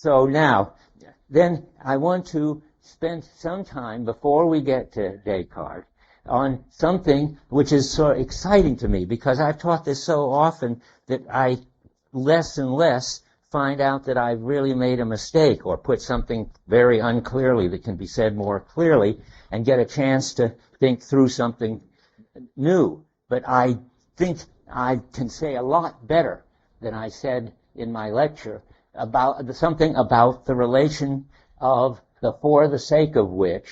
So now, then I want to spend some time before we get to Descartes on something which is so exciting to me, because I've taught this so often that I less and less find out that I've really made a mistake or put something very unclearly that can be said more clearly, and get a chance to think through something new. But I think I can say a lot better than I said in my lecture about something about the relation of the for the sake of which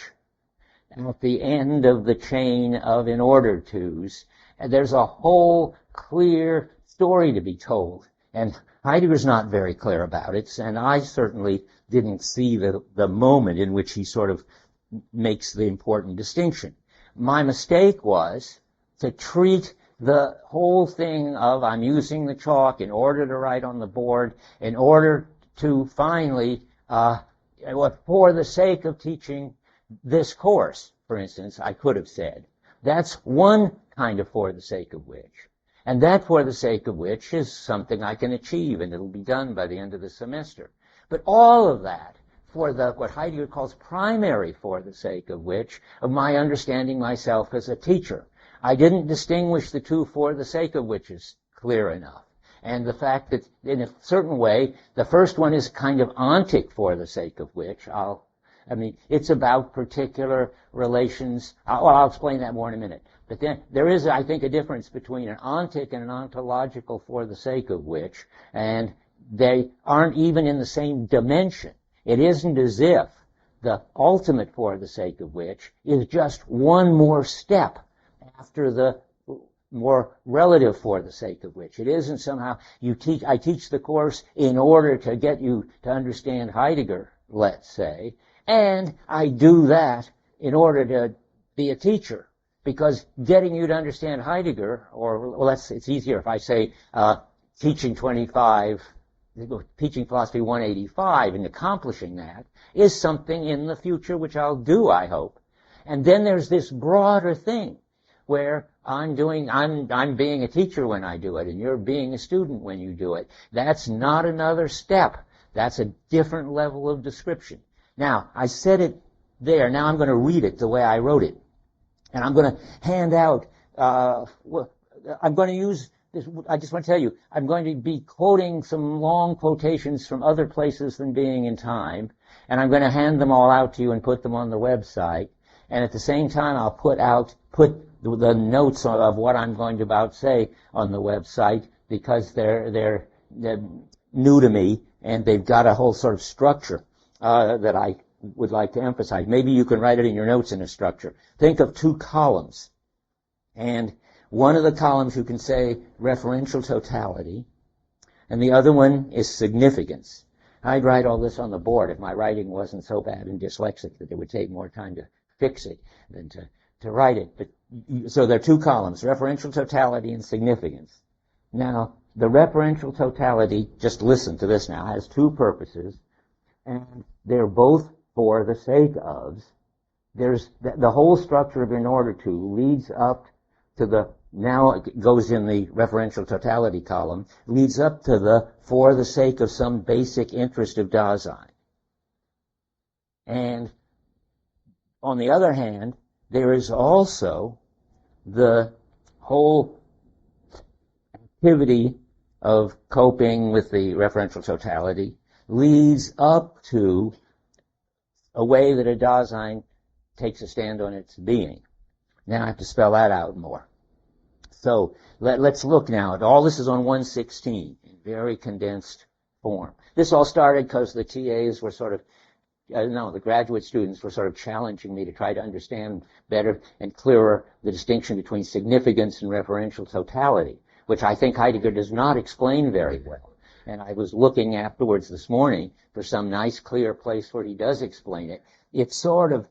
at the end of the chain of in order tos. And there's a whole clear story to be told. And Heidegger's not very clear about it, and I certainly didn't see the moment in which he sort of makes the important distinction. My mistake was to treat the whole thing of I'm using the chalk in order to write on the board, in order to finally, for the sake of teaching this course, for instance, I could have said. That's one kind of for the sake of which. And that for the sake of which is something I can achieve, and it'll be done by the end of the semester. But all of that for the what Heidegger calls primary for the sake of which, of my understanding myself as a teacher. I didn't distinguish the two for the sake of which is clear enough. And the fact that in a certain way, the first one is kind of ontic for the sake of which. It's about particular relations. I'll explain that more in a minute. But then there is, I think, a difference between an ontic and an ontological for the sake of which, and they aren't even in the same dimension. It isn't as if the ultimate for the sake of which is just one more step after the more relative for the sake of which. It isn't somehow I teach the course in order to get you to understand Heidegger, let's say, and I do that in order to be a teacher. Because getting you to understand Heidegger, it's easier if I say teaching philosophy 185, and accomplishing that is something in the future which I'll do, I hope. And then there's this broader thing where I'm being a teacher when I do it, and you're being a student when you do it. That's not another step. That's a different level of description. Now, I said it there. Now I'm going to read it the way I wrote it. And I'm going to hand out, I'm going to use this, I just want to tell you, I'm going to be quoting some long quotations from other places than Being in Time, and I'm going to hand them all out to you and put them on the website. And at the same time, I'll put the notes of what I'm going to about say on the website, because they're new to me, and they've got a whole sort of structure that I would like to emphasize. Maybe you can write it in your notes in a structure. Think of two columns. And one of the columns you can say referential totality, and the other one is significance. I'd write all this on the board if my writing wasn't so bad and dyslexic that it would take more time to fix it than to write it. So there are two columns, referential totality and significance. Now, the referential totality, just listen to this now, has two purposes, and they're both for the sake of. There's the whole structure of in order to leads up to the, now it goes in the referential totality column, leads up to the for the sake of some basic interest of Dasein. And on the other hand, there is also the whole activity of coping with the referential totality leads up to a way that a Dasein takes a stand on its being. Now I have to spell that out more. So let's look now at all this is on 116 in very condensed form. This all started because the TAs were sort of, the graduate students were sort of challenging me to try to understand better and clearer the distinction between significance and referential totality, which I think Heidegger does not explain very well. And I was looking afterwards this morning for some nice clear place where he does explain it. It's sort of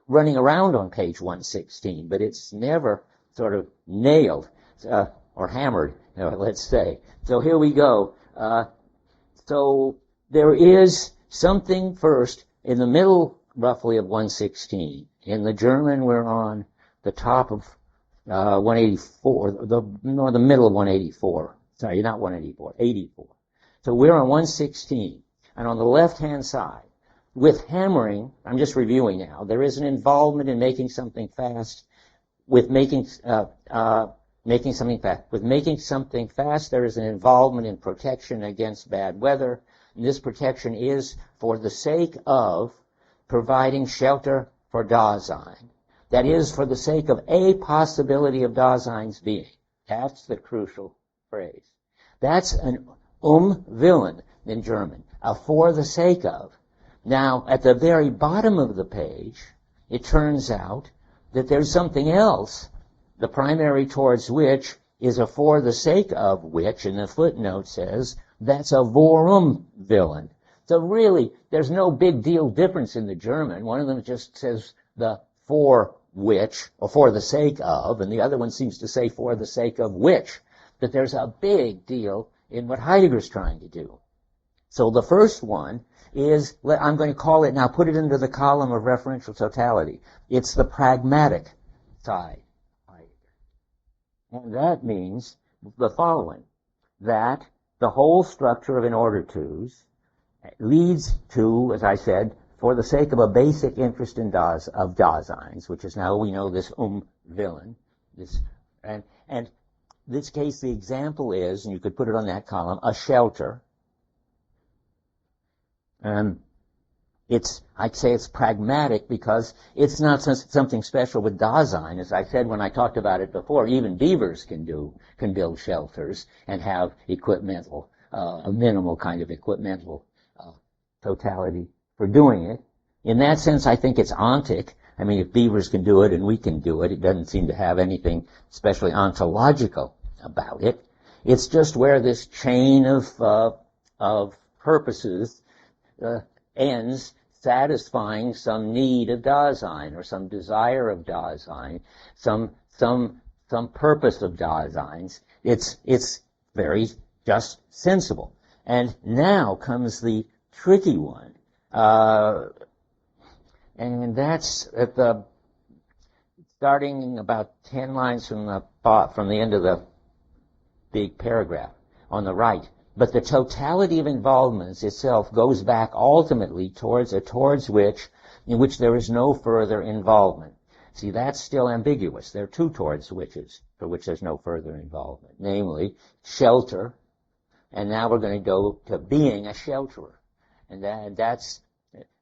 running around on page 116, but it's never sort of nailed or hammered, let's say. So here we go. So there is something first in the middle, roughly, of 116. In the German, we're on the top of 184, the middle of 184. Sorry, not 184, 84. So we're on 116. And on the left-hand side, with hammering, I'm just reviewing now, there is an involvement in making something fast. With making something fast, there is an involvement in protection against bad weather. And this protection is for the sake of providing shelter for Dasein. That is, for the sake of a possibility of Dasein's being. That's the crucial phrase. That's an Willen in German, a for the sake of. Now, at the very bottom of the page, it turns out that there's something else, the primary towards which is a for the sake of which, and the footnote says, that's a Worum Willen. So really, there's no big deal difference in the German. One of them just says the for which, or for the sake of, and the other one seems to say for the sake of which. But there's a big deal in what Heidegger's trying to do. So the first one is, I'm going to call it now, put it into the column of referential totality. It's the pragmatic side. And that means the following, that the whole structure of in order to's leads to, as I said, for the sake of a basic interest in Dasein's, which is now we know this Willen, and in this case the example is, and you could put it on that column, a shelter. I'd say it's pragmatic because it's not something special with Dasein. As I said when I talked about it before, even beavers can build shelters and have a minimal kind of equipmental totality for doing it. In that sense, I think it's ontic. I mean, if beavers can do it and we can do it, it doesn't seem to have anything especially ontological about it. It's just where this chain of purposes ends satisfying some need of Dasein or some desire of Dasein, some purpose of Dasein's. It's very just sensible. And now comes the tricky one. And that's at starting about 10 lines from the end of the big paragraph on the right. But the totality of involvements itself goes back ultimately towards in which there is no further involvement. See, that's still ambiguous. There are two towards whiches for which there's no further involvement, namely shelter, and now we're going to go to being a shelterer. And that's,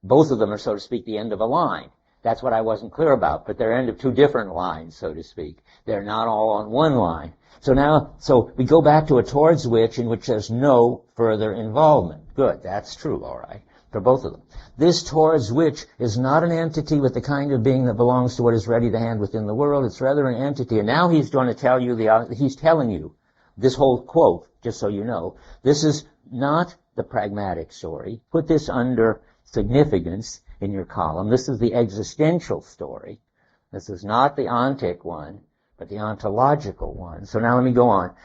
both of them are, so to speak, the end of a line. That's what I wasn't clear about, but they're end of two different lines, so to speak. They're not all on one line. So we go back to a towards which in which there's no further involvement. Good, that's true, all right, for both of them. This towards which is not an entity with the kind of being that belongs to what is ready to hand within the world. It's rather an entity. And now he's going to tell you, he's telling you this whole quote, just so you know, this is not the pragmatic story. Put this under significance in your column. This is the existential story. This is not the ontic one, but the ontological one. So now let me go on.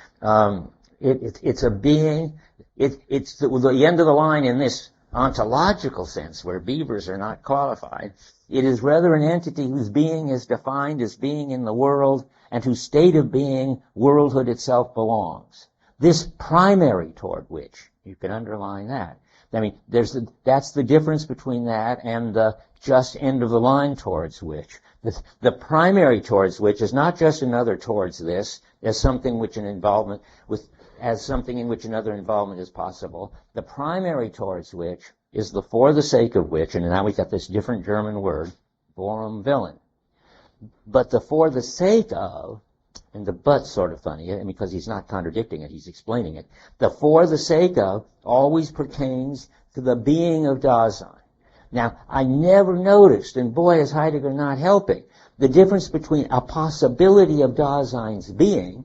It's a being. It's the end of the line in this ontological sense, where beavers are not qualified. It is rather an entity whose being is defined as being in the world and whose state of being worldhood itself belongs. This primary toward which, you can underline that. I mean, that's the difference between that and the just end of the line towards which. The primary towards which is not just another towards this, as something in which another involvement is possible. The primary towards which is the for the sake of which, and now we've got this different German word, Worum Willen. But the for the sake of, and the but's sort of funny, because he's not contradicting it, he's explaining it. The for the sake of always pertains to the being of Dasein. Now, I never noticed, and boy is Heidegger not helping, the difference between a possibility of Dasein's being,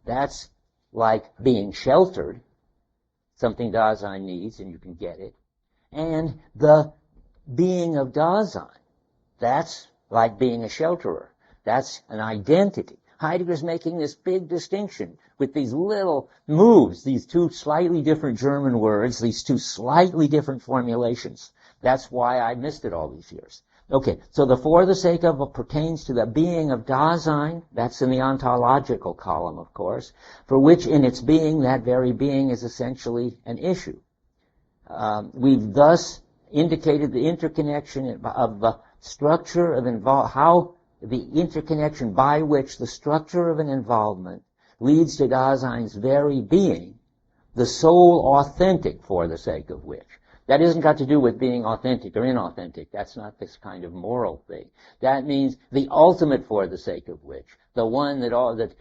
that's like being sheltered, something Dasein needs and you can get it, and the being of Dasein, that's like being a shelterer. That's an identity. Heidegger's making this big distinction with these little moves, these two slightly different German words, these two slightly different formulations. That's why I missed it all these years. Okay, so the for the sake of pertains to the being of Dasein, that's in the ontological column, of course, for which in its being, that very being is essentially an issue. We've thus indicated the interconnection of the structure of how the interconnection by which the structure of an involvement leads to Dasein's very being, the sole authentic for the sake of which. That isn't got to do with being authentic or inauthentic. That's not this kind of moral thing. That means the ultimate for the sake of which, the one that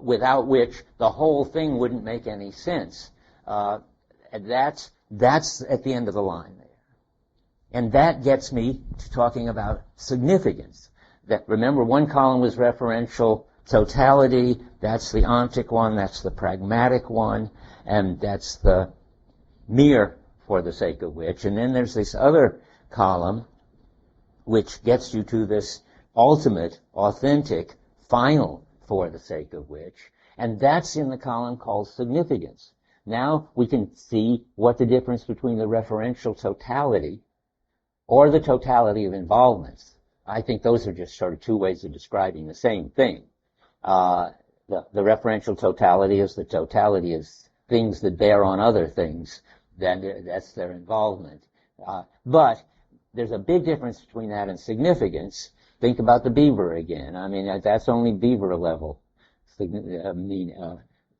without which the whole thing wouldn't make any sense. That's at the end of the line there. And that gets me to talking about significance. That, remember, one column was referential totality, that's the ontic one, that's the pragmatic one, and that's the mere for the sake of which. And then there's this other column which gets you to this ultimate, authentic, final for the sake of which, and that's in the column called significance. Now we can see what the difference between the referential totality or the totality of involvements. I think those are just sort of two ways of describing the same thing. The referential totality is the totality of things that bear on other things. Then that's their involvement. But there's a big difference between that and significance. Think about the beaver again. I mean, that's only beaver level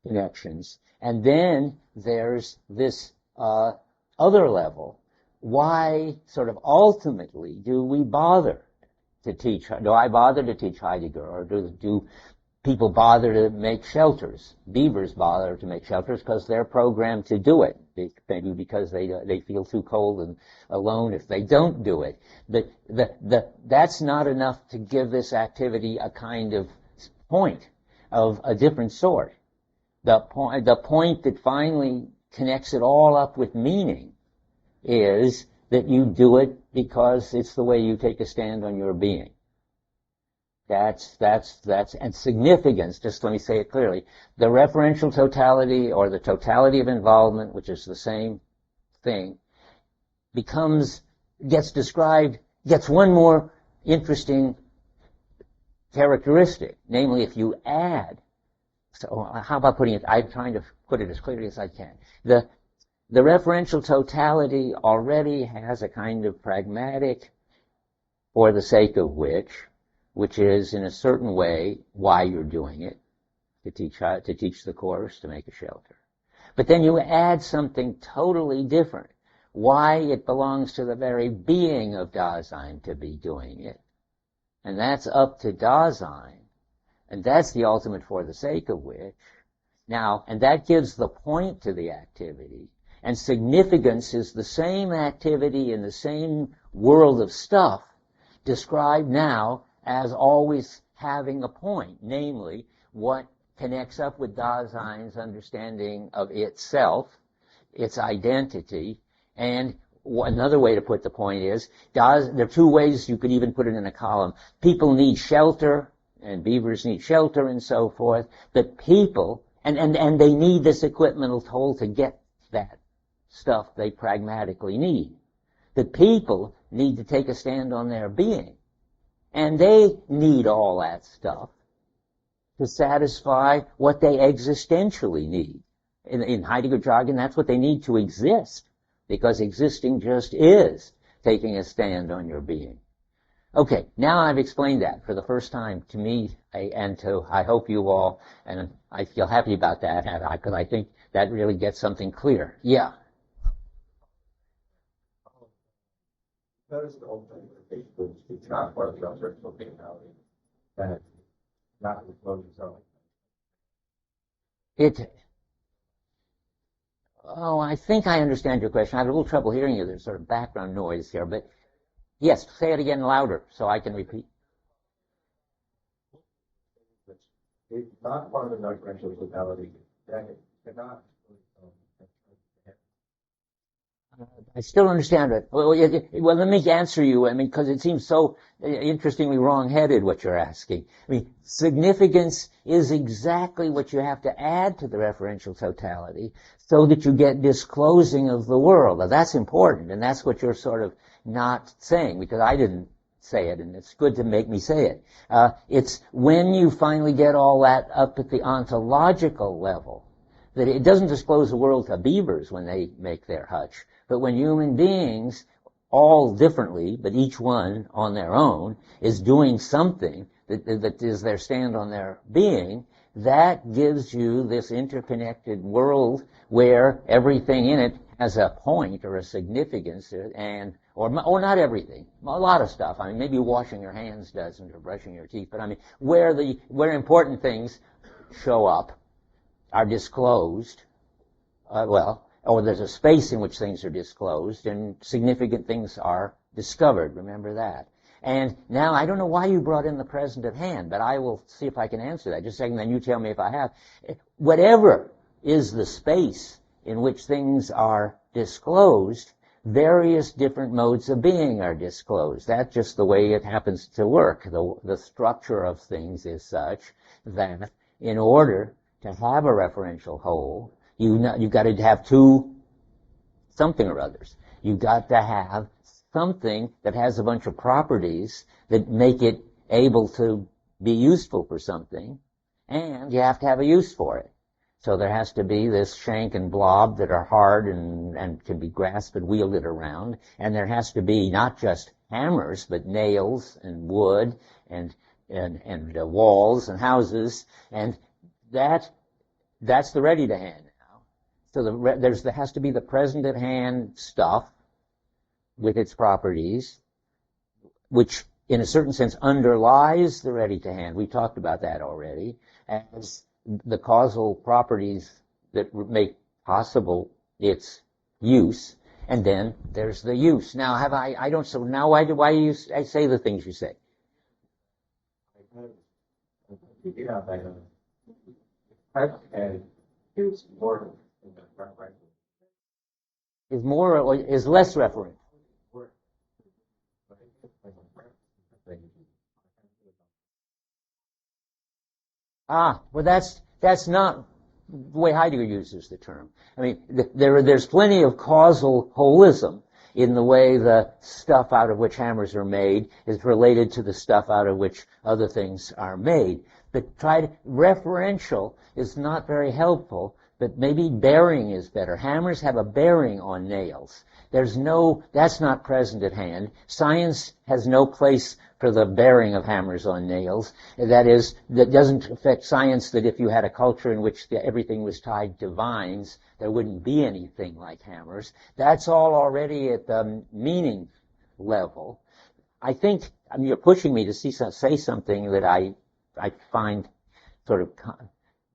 connections. And then there's this other level. Why, sort of ultimately, do we bother to teach? Do I bother to teach Heidegger, or do people bother to make shelters? Beavers bother to make shelters because they're programmed to do it. Maybe because they feel too cold and alone if they don't do it. But that's not enough to give this activity a kind of point of a different sort. The point that finally connects it all up with meaning is that you do it because it's the way you take a stand on your being. That's, and significance, just let me say it clearly, the referential totality or the totality of involvement, which is the same thing, gets one more interesting characteristic, namely if you add, so how about putting it, I'm trying to put it as clearly as I can. The referential totality already has a kind of pragmatic for the sake of which is in a certain way why you're doing it, to teach the course, to make a shelter. But then you add something totally different, why it belongs to the very being of Dasein to be doing it. And that's up to Dasein, and that's the ultimate for the sake of which. Now, and that gives the point to the activity, and significance is the same activity in the same world of stuff, described now as always having a point, namely what connects up with Dasein's understanding of itself, its identity, and another way to put the point is, there are two ways you could even put it in a column. People need shelter, and beavers need shelter and so forth, but people, and they need this equipment whole to get that stuff they pragmatically need. The people need to take a stand on their being. And they need all that stuff to satisfy what they existentially need. In Heidegger jargon, that's what they need to exist, because existing just is taking a stand on your being. Okay, now I've explained that for the first time to me and to, I hope you all, and I feel happy about that, because I think that really gets something clear. Yeah. Notice the whole thing with Facebook, it's not part of the referential totality. That not the closures are like that. I think I understand your question. I have a little trouble hearing you. There's sort of background noise here, but yes, say it again louder so I can repeat. It's not part of the referential totality. That it cannot. I still understand it. Well, let me answer you. I mean, because it seems so interestingly wrong-headed what you're asking. I mean, significance is exactly what you have to add to the referential totality so that you get disclosing of the world. Now, that's important, and that's what you're sort of not saying, because I didn't say it, and it's good to make me say it. It's when you finally get all that up at the ontological level that it doesn't disclose the world to beavers when they make their hutch, but when human beings, all differently, but each one on their own, is doing something that is their stand on their being, that gives you this interconnected world where everything in it has a point or a significance, and or not everything, a lot of stuff. I mean, maybe washing your hands doesn't, or brushing your teeth, but I mean, where important things show up, are disclosed, or there's a space in which things are disclosed, and significant things are discovered. Remember that. And now, I don't know why you brought in the present at hand, but I will see if I can answer that. Just a second, then you tell me if I have. Whatever is the space in which things are disclosed, various different modes of being are disclosed. That's just the way it happens to work. The structure of things is such that in order to have a referential whole, you've got to have two something or others. You've got to have something that has a bunch of properties that make it able to be useful for something, and you have to have a use for it. So there has to be this shank and blob that are hard and can be grasped and wielded around, and there has to be not just hammers, but nails and wood and walls and houses, and that's the ready to hand now. So there has to be the present at hand stuff with its properties, which in a certain sense underlies the ready to hand. We talked about that already, as the causal properties that make possible its use, and then there's the use. Now, why do you say the things you say? Is more or is less referent? Well, that's not the way Heidegger uses the term. I mean, there's plenty of causal holism in the way the stuff out of which hammers are made is related to the stuff out of which other things are made. But referential is not very helpful, but maybe bearing is better. Hammers have a bearing on nails. That's not present at hand. Science has no place for the bearing of hammers on nails. That doesn't affect science that if you had a culture in which everything was tied to vines, there wouldn't be anything like hammers. That's all already at the meaning level. I think, you're pushing me to say something that I find sort of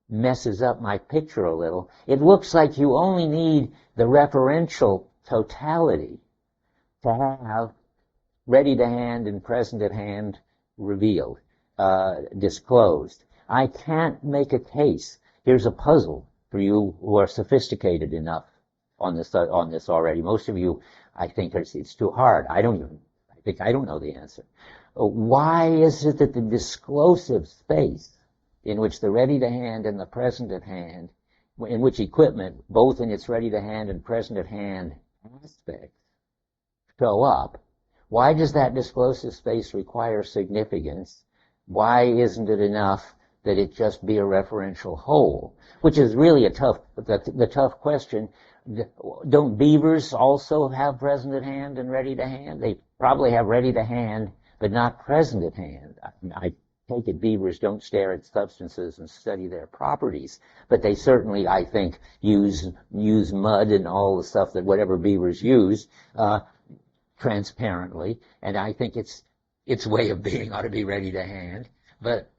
messes up my picture a little. It looks like you only need the referential totality to have ready to hand and present at hand revealed, disclosed. I can't make a case. Here's a puzzle for you who are sophisticated enough on this already. Most of you, I think, it's too hard. I don't know the answer. Why is it that the disclosive space in which the ready to hand and the present at hand, in which equipment, both in its ready to hand and present at hand aspects, show up, why does that disclosive space require significance? Why isn't it enough that it just be a referential whole? Which is really the tough question. Don't beavers also have present at hand and ready to hand? They probably have ready to hand, but not present at hand. I take it beavers don't stare at substances and study their properties, but they certainly, I think, use mud and all the stuff that whatever beavers use, transparently, and I think its way of being ought to be ready to hand. But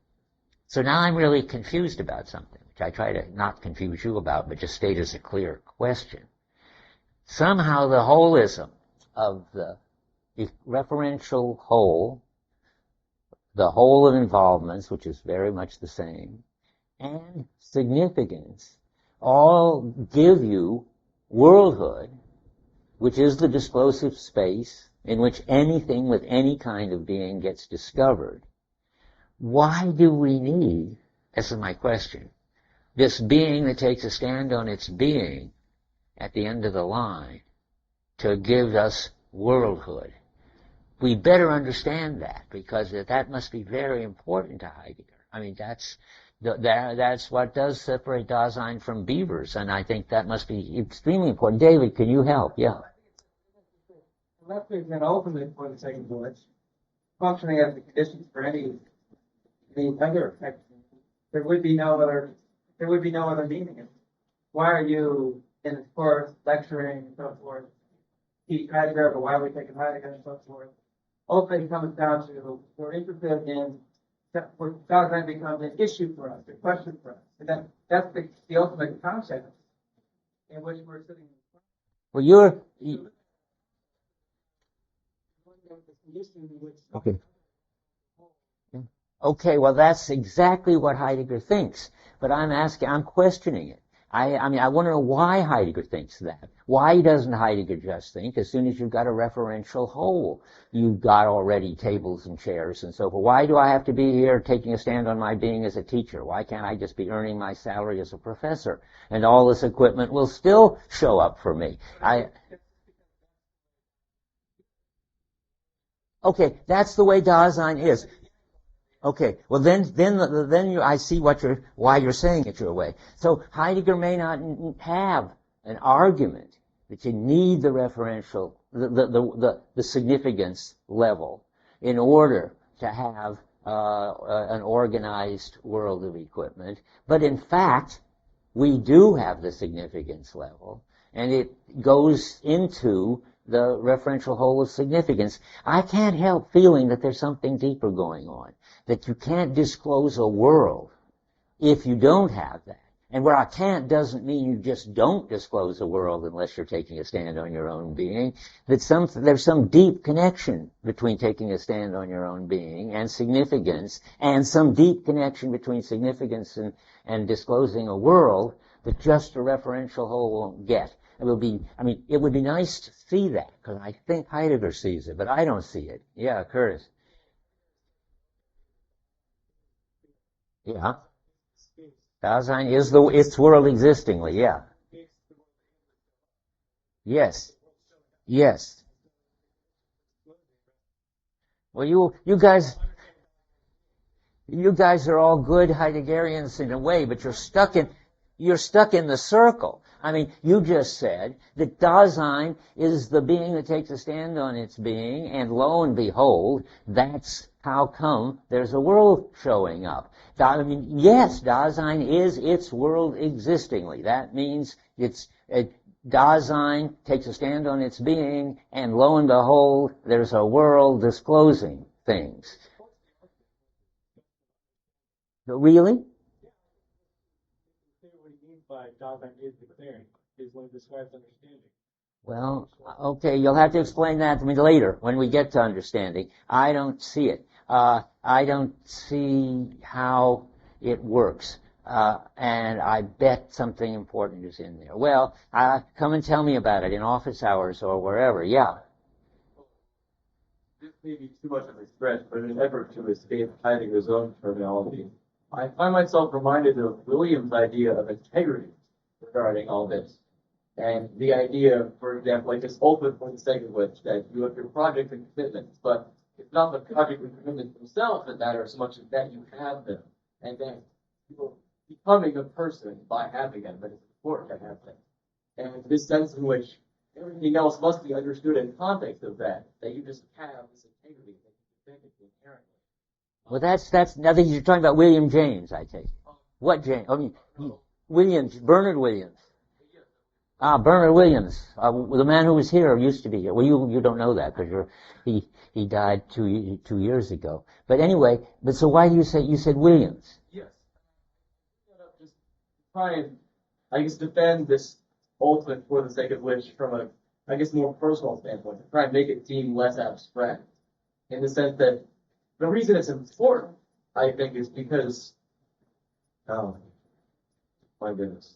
so now I'm really confused about something, which I try to not confuse you about, but just state as a clear question. Somehow the holism of the referential whole, the whole of involvements, which is very much the same, and significance, all give you worldhood, which is the disclosive space in which anything with any kind of being gets discovered. Why do we need, this is my question, this being that takes a stand on its being at the end of the line to give us worldhood? We better understand that, because that must be very important to Heidegger. I mean, That's what does separate Dasein from beavers, and I think that must be extremely important. David, can you help? Yeah. Left is an ultimate for the second voice, functioning as the conditions for any other effect. There would be no other meaning. Why are you in this course lecturing and so forth? Teach Heidegger, but why are we taking Heidegger and so forth? Ultimately, it comes down to we're interested in where Dasein becomes an issue for us, a question for us, and that's the ultimate concept in which we're sitting. Well, okay. Okay, well, that's exactly what Heidegger thinks. But I'm questioning it. I mean, I want to know why Heidegger thinks that. Why doesn't Heidegger just think, as soon as you've got a referential whole, you've got already tables and chairs and so forth? Why do I have to be here taking a stand on my being as a teacher? Why can't I just be earning my salary as a professor? And all this equipment will still show up for me. Okay, that's the way Dasein is. Okay, well then I see why you're saying it your way. So Heidegger may not have an argument that you need the referential, the significance level in order to have an organized world of equipment. But in fact, we do have the significance level, and it goes into the referential whole of significance. I can't help feeling that there's something deeper going on, that you can't disclose a world if you don't have that. And where I can't doesn't mean you just don't disclose a world unless you're taking a stand on your own being. That there's some deep connection between taking a stand on your own being and significance, and some deep connection between significance and disclosing a world that just a referential whole won't get. It would be nice to see that, because I think Heidegger sees it, but I don't see it. Yeah, Curtis. Yeah. Dasein is its world existingly, yeah. Yes. Yes. Well, you guys are all good Heideggerians in a way, but you're stuck in the circle. I mean, you just said that Dasein is the being that takes a stand on its being, and lo and behold, that's how come there's a world showing up. I mean, yes, Dasein is its world existingly. That means Dasein takes a stand on its being, and lo and behold, there's a world disclosing things. Really? By Dasein is declaring is when it describes understanding. Well, okay, you'll have to explain that to me later when we get to understanding. I don't see it. I don't see how it works. And I bet something important is in there. Well, come and tell me about it in office hours or wherever. Yeah. This may be too much of a stretch, but in an effort to escape Heidegger's own terminology, I find myself reminded of William's idea of integrity regarding all this. And the idea, for example, like this ultimate for the sake of which, that you have your project and commitments, but it's not the project and commitments themselves that matter so much as that you have them. And then you're becoming a person by having them, but it's important to have them. And this sense in which everything else must be understood in context of that you just have this integrity that you think is inherently. Well, that's nothing. You're talking about William James, I take it. What James? I mean, Bernard Williams. Bernard Williams, the man who was here, used to be here. Well, you don't know that because he died two years ago. But anyway, so why do you said Williams? Yes. Just try and, I guess, defend this ultimate for the sake of which from a, I guess, more personal standpoint, to try and make it seem less abstract, in the sense that the reason it's important, I think, is because, oh, my goodness.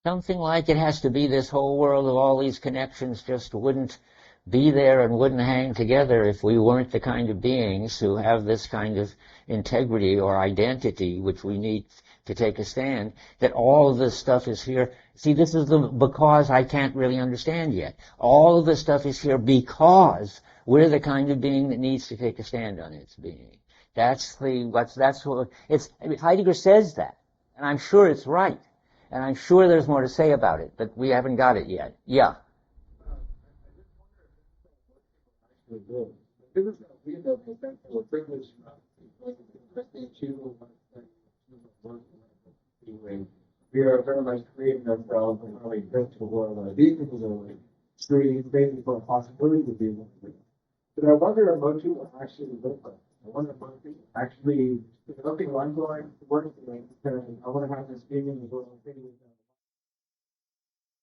Something like it has to be this whole world of all these connections just wouldn't be there and wouldn't hang together if we weren't the kind of beings who have this kind of integrity or identity which we need to take a stand, that all of this stuff is here. See, this is the because I can't really understand yet. All of this stuff is here because we're the kind of being that needs to take a stand on its being. That's what, Heidegger says that. And I'm sure it's right. And I'm sure there's more to say about it, but we haven't got it yet. Yeah. We are very much creating ourselves and how we drift toward these people are creating spaces for a possibility to be able to. But I wonder if most people actually look like. I wonder if most people actually looking one going working because I want to have this feeling of what I'm thinking.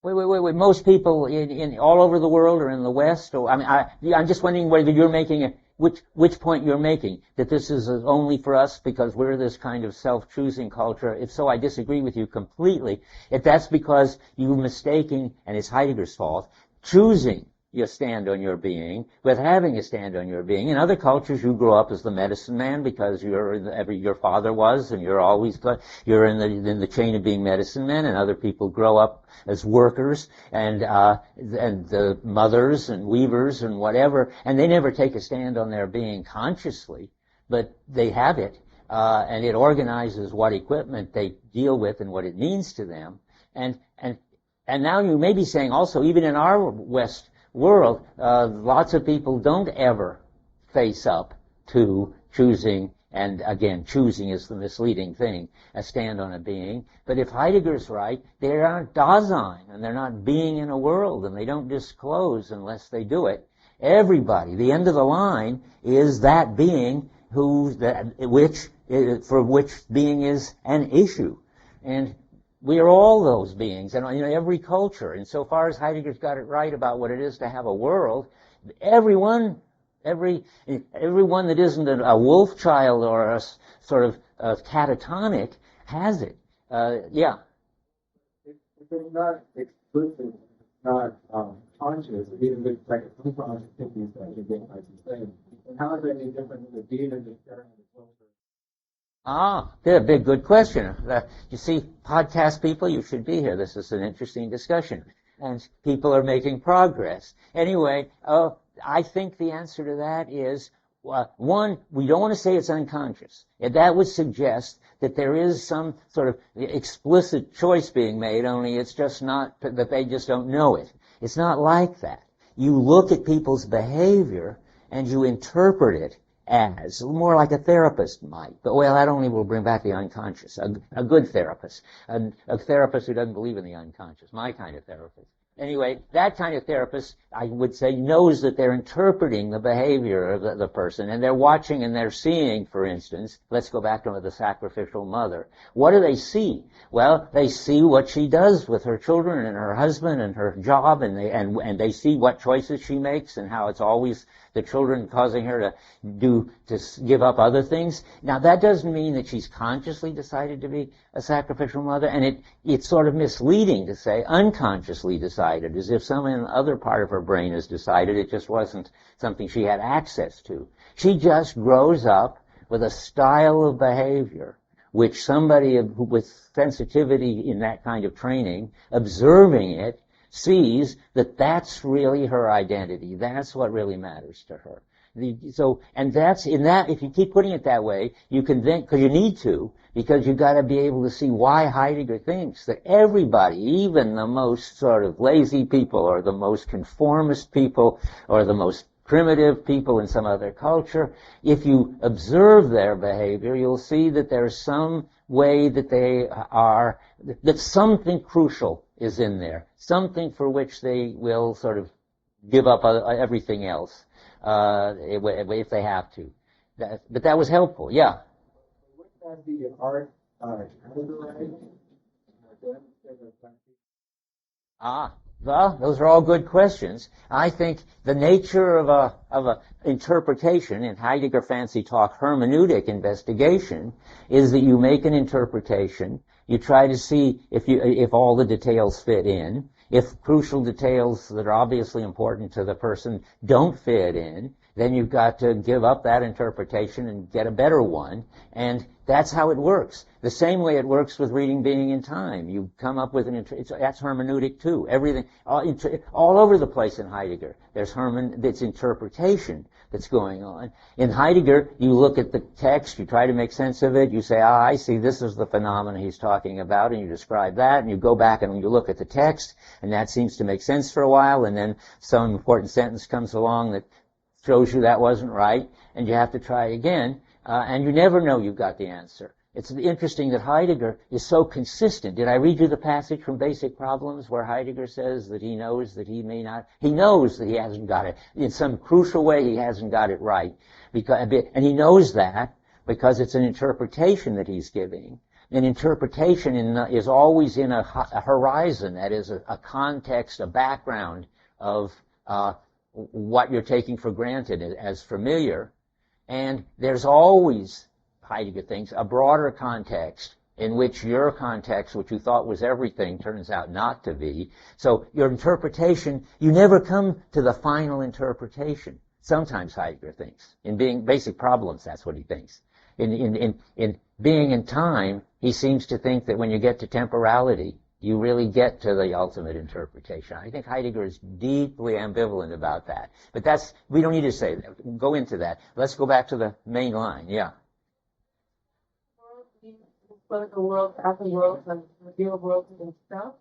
Wait. Most people in all over the world or in the West, or I'm just wondering whether you're making which point you're making, that this is only for us because we're this kind of self-choosing culture. If so, I disagree with you completely. If that's because you're mistaking, and it's Heidegger's fault, choosing your stand on your being with having a stand on your being. In other cultures, you grow up as the medicine man because your father was, and you're in the chain of being medicine men. And other people grow up as workers and the mothers and weavers and whatever, and they never take a stand on their being consciously, but they have it, and it organizes what equipment they deal with and what it means to them. And now you may be saying also, even in our West world, lots of people don't ever face up to choosing, and again, choosing is the misleading thing, a stand on a being. But if Heidegger's right, they aren't Dasein, and they're not being in a world, and they don't disclose unless they do it. Everybody, the end of the line is that being for which being is an issue. And we are all those beings, and every culture. And so far as Heidegger's got it right about what it is to have a world, everyone that isn't a wolf child or a sort of catatonic has it. Yeah. If it's not explicit, not conscious, even with like unconscious techniques that you get, like you say, and how is that any different than the being and the sharing of the culture? Good question. You see, podcast people, you should be here. This is an interesting discussion. And people are making progress. Anyway, I think the answer to that is, one, we don't want to say it's unconscious. That would suggest that there is some sort of explicit choice being made, only it's just not, that they just don't know it. It's not like that. You look at people's behavior and you interpret it as, more like a therapist might. But, well, that only will bring back the unconscious. A good therapist. A therapist who doesn't believe in the unconscious. My kind of therapist. Anyway, that kind of therapist, I would say, knows that they're interpreting the behavior of the person, and they're watching and they're seeing, for instance, let's go back to the sacrificial mother. What do they see? Well, they see what she does with her children and her husband and her job, and they see what choices she makes and how it's always the children causing her to give up other things. Now, that doesn't mean that she's consciously decided to be a sacrificial mother, and it's sort of misleading to say unconsciously decided, as if some other part of her brain has decided. It just wasn't something she had access to. She just grows up with a style of behavior which somebody with sensitivity in that kind of training, observing it, sees that that's really her identity. That's what really matters to her. And that's in that, if you keep putting it that way, you can then, because you need to, because you've got to be able to see why Heidegger thinks that everybody, even the most sort of lazy people or the most conformist people or the most primitive people in some other culture, if you observe their behavior, you'll see that there's some way that that something crucial is in there, something for which they will sort of give up everything else, if they have to. But that was helpful, yeah. Wouldn't that be an art Well, those are all good questions. I think the nature of a interpretation, in Heidegger fancy talk, hermeneutic investigation, is that you make an interpretation, you try to see if all the details fit in, if crucial details that are obviously important to the person don't fit in, then you've got to give up that interpretation and get a better one. And that's how it works. The same way it works with reading Being in Time. You come up with that's hermeneutic too. Everything, all over the place in Heidegger, it's interpretation that's going on. In Heidegger, you look at the text, you try to make sense of it, you say, I see, this is the phenomena he's talking about, and you describe that, and you go back and you look at the text, and that seems to make sense for a while, and then some important sentence comes along that shows you that wasn't right, and you have to try again, and you never know you've got the answer. It's interesting that Heidegger is so consistent. Did I read you the passage from Basic Problems where Heidegger says that he knows that he knows that he hasn't got it. In some crucial way, he hasn't got it right. And he knows that because it's an interpretation that he's giving. An interpretation is always in a horizon, that is a context, a background of what you're taking for granted as familiar. And there's always, Heidegger thinks, a broader context in which your context, which you thought was everything, turns out not to be. So your interpretation, you never come to the final interpretation. Sometimes Heidegger thinks. In Basic Problems, that's what he thinks. In Being in Time, he seems to think that when you get to temporality, you really get to the ultimate interpretation. I think Heidegger is deeply ambivalent about that. But we don't need to say that. We'll go into that. Let's go back to the main line. Yeah. The world as a world and the real world in itself?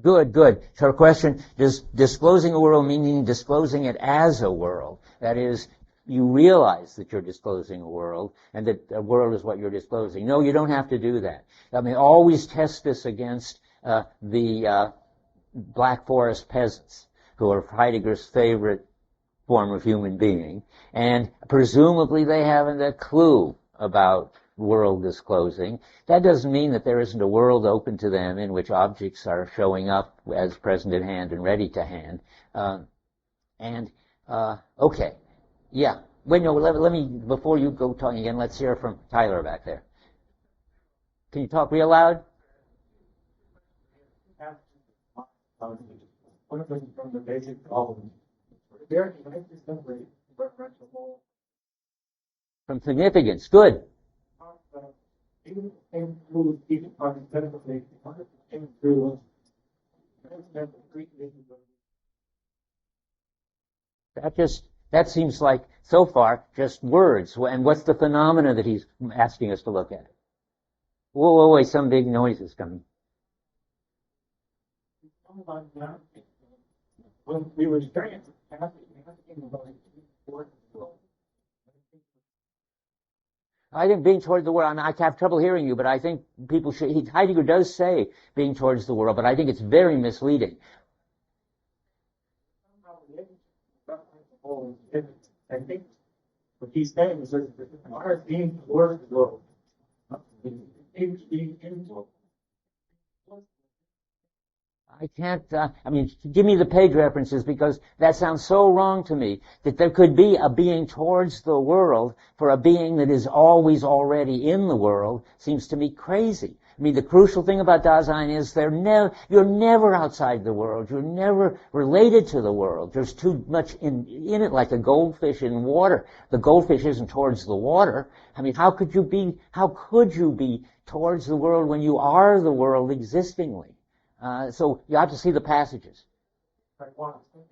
Good. So her question is disclosing a world meaning disclosing it as a world. That is, you realize that you're disclosing a world and that a world is what you're disclosing. No, you don't have to do that. I mean, always test this against the Black Forest peasants, who are Heidegger's favorite form of human being, and presumably they haven't a clue about world disclosing. That doesn't mean that there isn't a world open to them in which objects are showing up as present at hand and ready to hand. Okay. Yeah. Wait, no, let me, before you go talking again, let's hear from Tyler back there. Can you talk real loud? One of them from the basic problem. From significance. Good. That seems like, so far, just words. And what's the phenomena that he's asking us to look at? Whoa, wait, some big noise is coming. When we were studying, I think being toward the world, I have trouble hearing you, but I think people should, Heidegger does say being towards the world, but I think it's very misleading. I think what he's saying is that our being towards the world, being in the world. I can't, give me the page references, because that sounds so wrong to me, that there could be a being towards the world for a being that is always already in the world seems to me crazy. I mean, the crucial thing about Dasein is you're never outside the world. You're never related to the world. There's too much in it, like a goldfish in water. The goldfish isn't towards the water. I mean, how could you be towards the world when you are the world existingly? So you have to see the passages.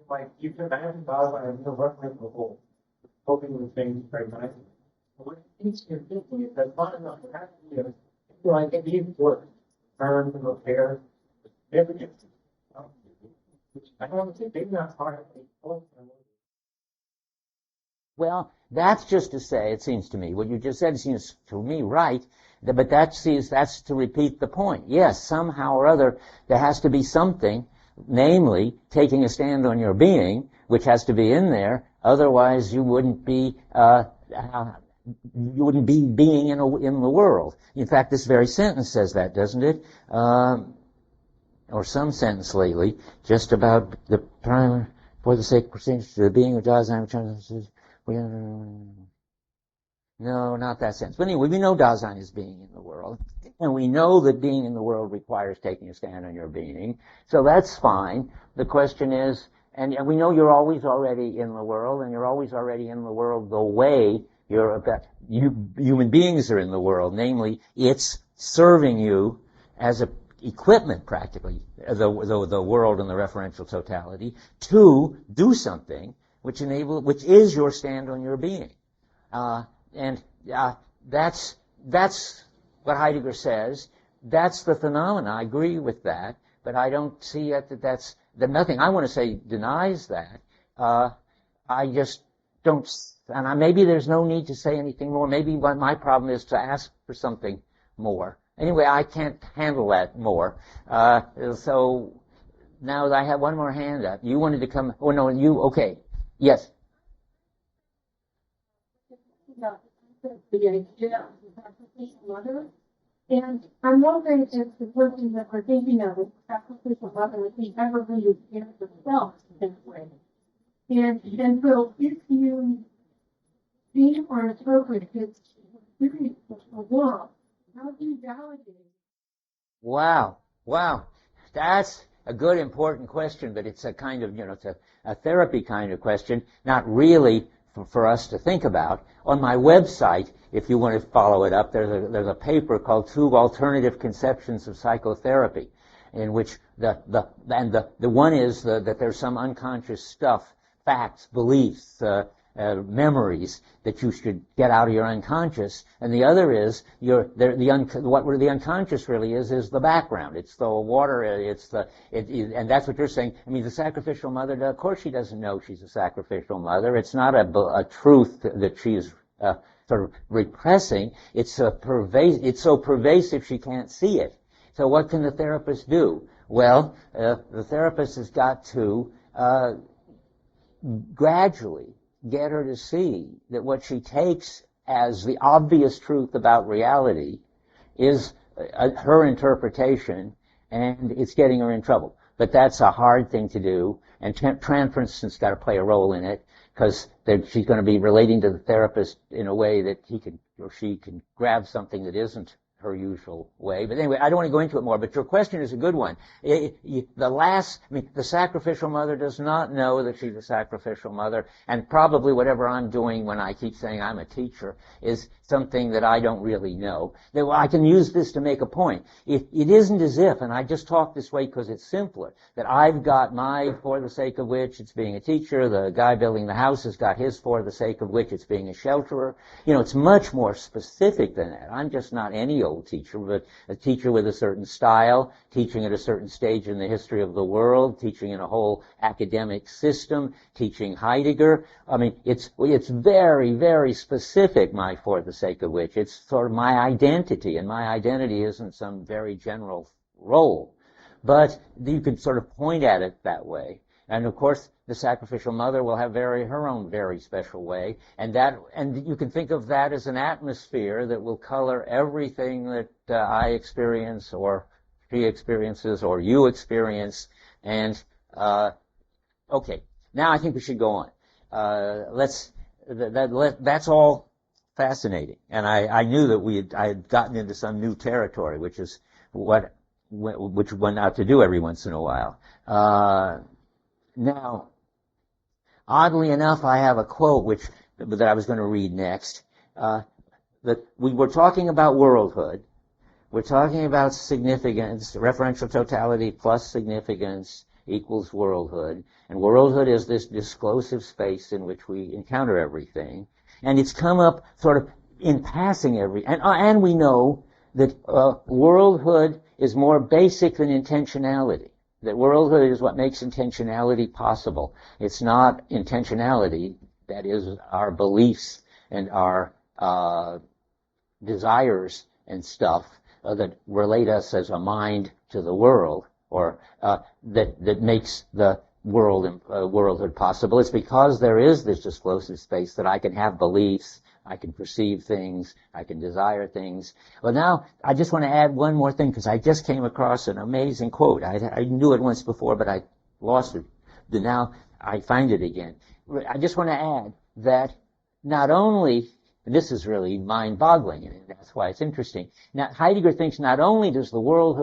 Like you can imagine Dasein as a reference of the whole, hoping with things very nicely. What he's thinking is that not enough has to be like it needs work, turn and repair, evidence. I don't think they're not hard. Well, that's just to say, it seems to me, what you just said seems to me right, but that's to repeat the point. Yes, somehow or other, there has to be something, namely, taking a stand on your being, which has to be in there, otherwise you wouldn't be being in the world. In fact, this very sentence says that, doesn't it? Or some sentence lately, just about the primer, for the sake of proceeding to the being of Dasein, No, not that sense. But anyway, we know Dasein is being in the world. And we know that being in the world requires taking a stand on your being. So that's fine. The question is, and we know you're always already in the world, and you're always already in the world the way human beings are in the world. Namely, it's serving you as a equipment, practically, the world and the referential totality, to do something which is your stand on your being. That's what Heidegger says. That's the phenomena. I agree with that, but I don't see that nothing I want to say denies that. I just don't, and maybe there's no need to say anything more. Maybe my problem is to ask for something more. Anyway, I can't handle that more. So now I have one more hand up. You wanted to come, oh no, okay. Yes. The idea of the sacrificial mother. And I'm wondering if the person that we're thinking of is sacrificial mother, if he ever really cares himself in this way. And so if you see or interpret his experience of the world, how do you validate it? Wow. That's a good, important question, but it's a kind of, it's a therapy kind of question, not really for us to think about. On my website, if you want to follow it up, there's a paper called Two Alternative Conceptions of Psychotherapy, in which the one is that there's some unconscious stuff, facts, beliefs, memories that you should get out of your unconscious, and the other is what the unconscious really is the background. It's the water. And that's what you're saying. I mean, the sacrificial mother. Of course, she doesn't know she's a sacrificial mother. It's not a truth that she's sort of repressing. It's so pervasive she can't see it. So what can the therapist do? Well, the therapist has got to gradually get her to see that what she takes as the obvious truth about reality is her interpretation, and it's getting her in trouble. But that's a hard thing to do, and Tran, for instance, got to play a role in it, because she's going to be relating to the therapist in a way that he can or she can grab something that isn't her usual way. But anyway, I don't want to go into it more, but your question is a good one. The sacrificial mother does not know that she's a sacrificial mother, and probably whatever I'm doing when I keep saying I'm a teacher is something that I don't really know. I can use this to make a point. It isn't as if, and I just talk this way because it's simpler, that I've got my for the sake of which it's being a teacher, the guy building the house has got his for the sake of which it's being a shelterer. It's much more specific than that. I'm just not any old teacher, but a teacher with a certain style, teaching at a certain stage in the history of the world, teaching in a whole academic system, teaching Heidegger. I mean, it's very, very specific, my for the sake of which. It's sort of my identity, and my identity isn't some very general role. But you can sort of point at it that way. And of course, the sacrificial mother will have her own very special way, and you can think of that as an atmosphere that will color everything that I experience, or she experiences, or you experience. And okay, now I think we should go on. That's all fascinating, and I knew that I had gotten into some new territory, which is which one ought to do every once in a while. Now, oddly enough, I have a quote that I was going to read next. That we were talking about worldhood. We're talking about significance, referential totality plus significance equals worldhood. And worldhood is this disclosive space in which we encounter everything. And it's come up sort of in passing and we know that worldhood is more basic than intentionality. That worldhood is what makes intentionality possible. It's not intentionality, that is our beliefs and our desires and stuff that relate us as a mind to the world, or that makes the worldhood possible. It's because there is this disclosive space that I can have beliefs, I can perceive things, I can desire things. Well, now, I just want to add one more thing, because I just came across an amazing quote. I knew it once before, but I lost it. But now I find it again. I just want to add that not only And this is really mind-boggling, and that's why it's interesting. Now, Heidegger thinks not only does the world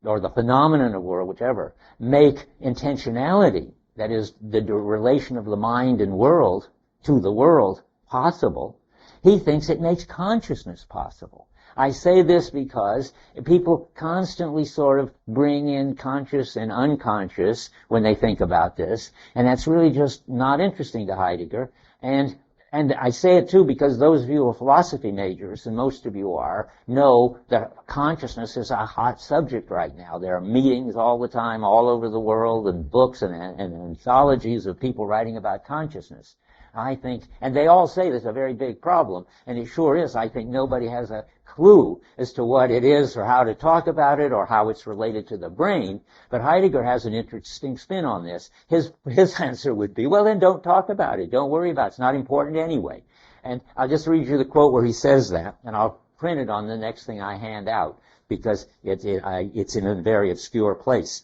or the phenomenon of world, whichever, make intentionality, that is, the relation of the mind and world to the world, possible, he thinks it makes consciousness possible. I say this because people constantly sort of bring in conscious and unconscious when they think about this, and that's really just not interesting to Heidegger. And I say it too because those of you who are philosophy majors, and most of you are, know that consciousness is a hot subject right now. There are meetings all the time, all over the world, and books and anthologies of people writing about consciousness. I think, and they all say there's a very big problem, and it sure is. I think nobody has a clue as to what it is or how to talk about it or how it's related to the brain, but Heidegger has an interesting spin on this. His answer would be, well, then don't talk about it. Don't worry about it. It's not important anyway. And I'll just read you the quote where he says that, and I'll print it on the next thing I hand out because it's in a very obscure place.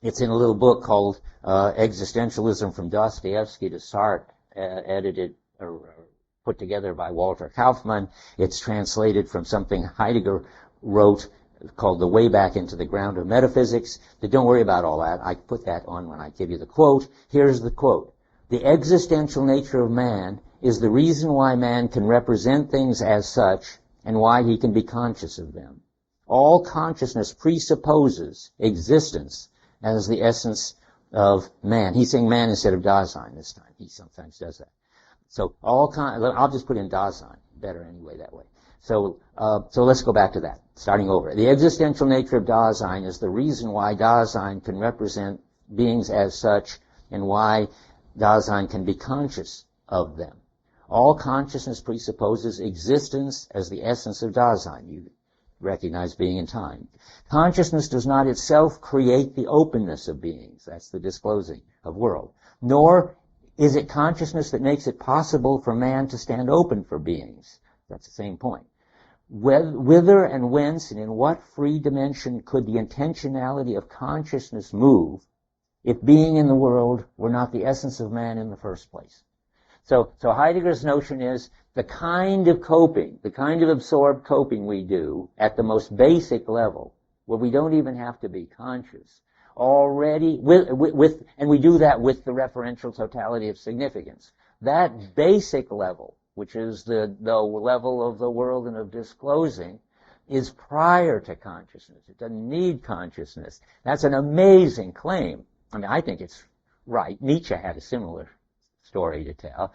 It's in a little book called Existentialism from Dostoevsky to Sartre, edited or put together by Walter Kaufmann. It's translated from something Heidegger wrote called The Way Back into the Ground of Metaphysics. But don't worry about all that. I put that on when I give you the quote. Here's the quote. The existential nature of man is the reason why man can represent things as such and why he can be conscious of them. All consciousness presupposes existence as the essence of man. He's saying man instead of Dasein this time. He sometimes does that. So I'll just put in Dasein. Better anyway that way. So let's go back to that. Starting over. The existential nature of Dasein is the reason why Dasein can represent beings as such and why Dasein can be conscious of them. All consciousness presupposes existence as the essence of Dasein. You recognize being in time. Consciousness does not itself create the openness of beings. That's the disclosing of world. Nor is it consciousness that makes it possible for man to stand open for beings. That's the same point. Whither and whence and in what free dimension could the intentionality of consciousness move if being in the world were not the essence of man in the first place? So Heidegger's notion is the kind of coping, the kind of absorbed coping we do at the most basic level, where we don't even have to be conscious, already, and we do that with the referential totality of significance. That basic level, which is the level of the world and of disclosing, is prior to consciousness. It doesn't need consciousness. That's an amazing claim. I mean, I think it's right. Nietzsche had a similar story to tell,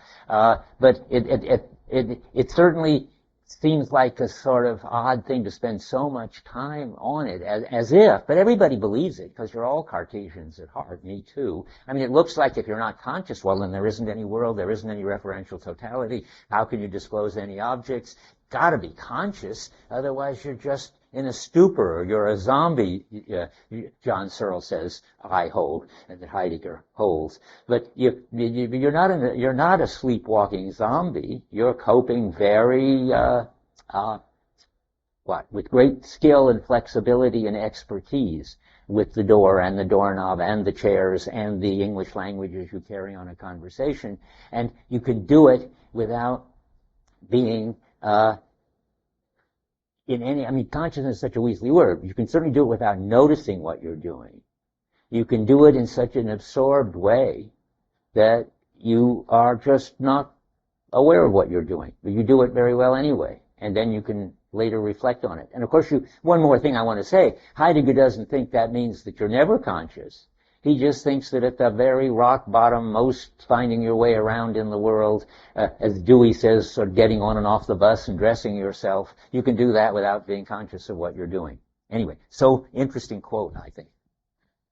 but it certainly seems like a sort of odd thing to spend so much time on it, as if, but everybody believes it because you're all Cartesians at heart, me too. I mean, it looks like if you're not conscious, well, then there isn't any world, there isn't any referential totality. How can you disclose any objects? Gotta be conscious, otherwise you're just in a stupor, or you're a zombie, John Searle says, I hold, and that Heidegger holds. But you're not a sleepwalking zombie. You're coping very, with great skill and flexibility and expertise with the door and the doorknob and the chairs and the English language as you carry on a conversation. And you can do it without being, consciousness is such a weaselly word. You can certainly do it without noticing what you're doing. You can do it in such an absorbed way that you are just not aware of what you're doing. But you do it very well anyway. And then you can later reflect on it. And of course, one more thing I want to say. Heidegger doesn't think that means that you're never conscious. He just thinks that at the very rock bottom, most finding your way around in the world, as Dewey says, sort of getting on and off the bus and dressing yourself, you can do that without being conscious of what you're doing. Anyway, so interesting quote, I think.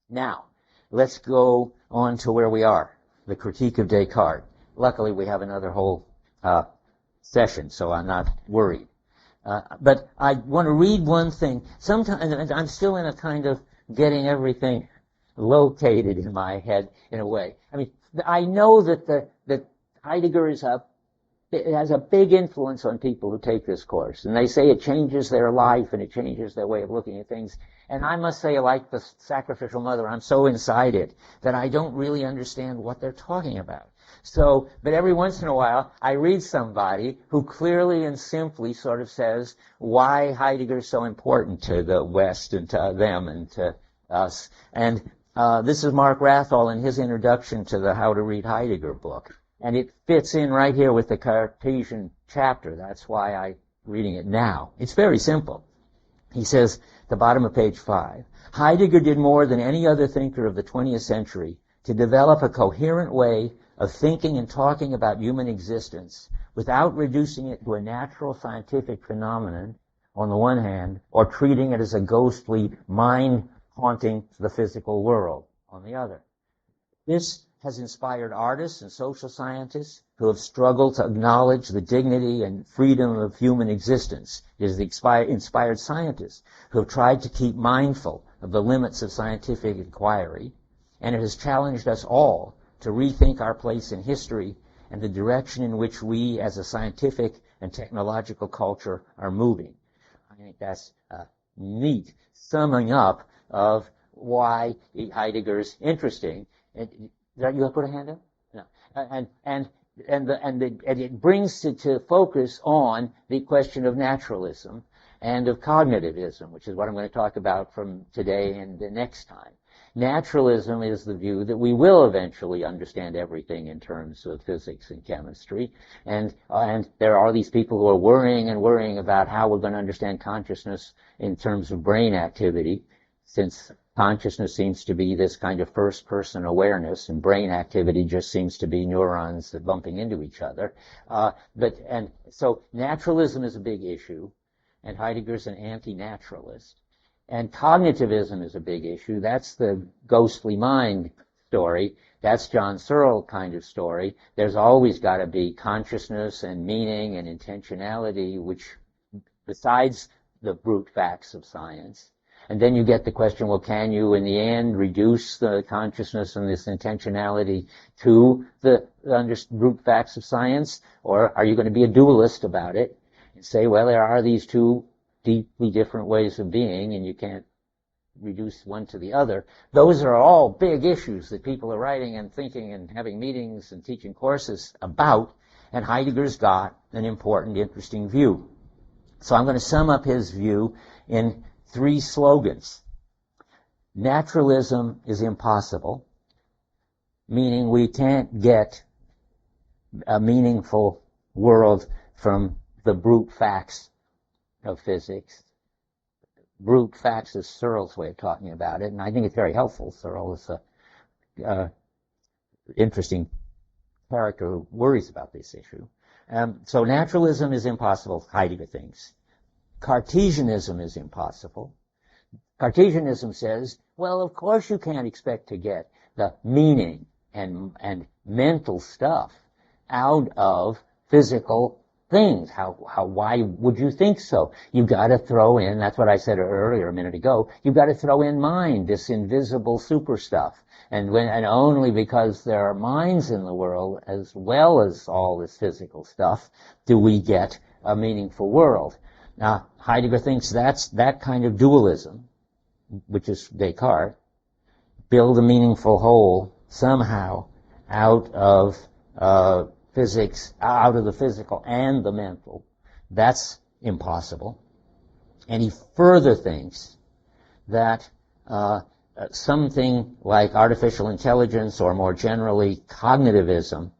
Now, let's go on to where we are, the critique of Descartes. Luckily, we have another whole session, so I'm not worried. But I want to read one thing. Sometimes I'm still in a kind of getting everything located in my head in a way. I mean, I know that Heidegger is it has a big influence on people who take this course. And they say it changes their life and it changes their way of looking at things. And I must say, like the sacrificial mother, I'm so inside it that I don't really understand what they're talking about. So, but every once in a while, I read somebody who clearly and simply sort of says why Heidegger is so important to the West and to them and to us. And this is Mark Rathall in his introduction to the How to Read Heidegger book. And it fits in right here with the Cartesian chapter. That's why I'm reading it now. It's very simple. He says, at the bottom of page 5, Heidegger did more than any other thinker of the 20th century to develop a coherent way of thinking and talking about human existence without reducing it to a natural scientific phenomenon on the one hand, or treating it as a ghostly mind haunting the physical world on the other. This has inspired artists and social scientists who have struggled to acknowledge the dignity and freedom of human existence. It has inspired scientists who have tried to keep mindful of the limits of scientific inquiry, and it has challenged us all to rethink our place in history and the direction in which we as a scientific and technological culture are moving. I think that's a neat summing up of why Heidegger's interesting. Did you put a hand up? No. And it brings it to focus on the question of naturalism and of cognitivism, which is what I'm going to talk about from today and the next time. Naturalism is the view that we will eventually understand everything in terms of physics and chemistry, and there are these people who are worrying about how we're going to understand consciousness in terms of brain activity, since consciousness seems to be this kind of first-person awareness, and brain activity just seems to be neurons that bumping into each other. So naturalism is a big issue, and Heidegger's an anti-naturalist. And cognitivism is a big issue. That's the ghostly mind story. That's John Searle kind of story. There's always got to be consciousness and meaning and intentionality, which, besides the brute facts of science. And then you get the question, well, can you, in the end, reduce the consciousness and this intentionality to the brute facts of science? Or are you going to be a dualist about it and say, well, there are these two deeply different ways of being, and you can't reduce one to the other? Those are all big issues that people are writing and thinking and having meetings and teaching courses about, and Heidegger's got an important, interesting view. So I'm going to sum up his view in 3 slogans. Naturalism is impossible, meaning we can't get a meaningful world from the brute facts of physics. Brute facts is Searle's way of talking about it, and I think it's very helpful. Searle is a interesting character who worries about this issue. So naturalism is impossible, Heidegger thinks. Cartesianism is impossible. Cartesianism says, well, of course you can't expect to get the meaning and mental stuff out of physical things. Why would you think so? You've got to throw in, that's what I said earlier a minute ago, you've got to throw in mind, this invisible super stuff. And only because there are minds in the world, as well as all this physical stuff, do we get a meaningful world. Now, Heidegger thinks that's that kind of dualism, which is Descartes, build a meaningful whole somehow out of physics, out of the physical and the mental. That's impossible. And he further thinks that something like artificial intelligence, or more generally cognitivism,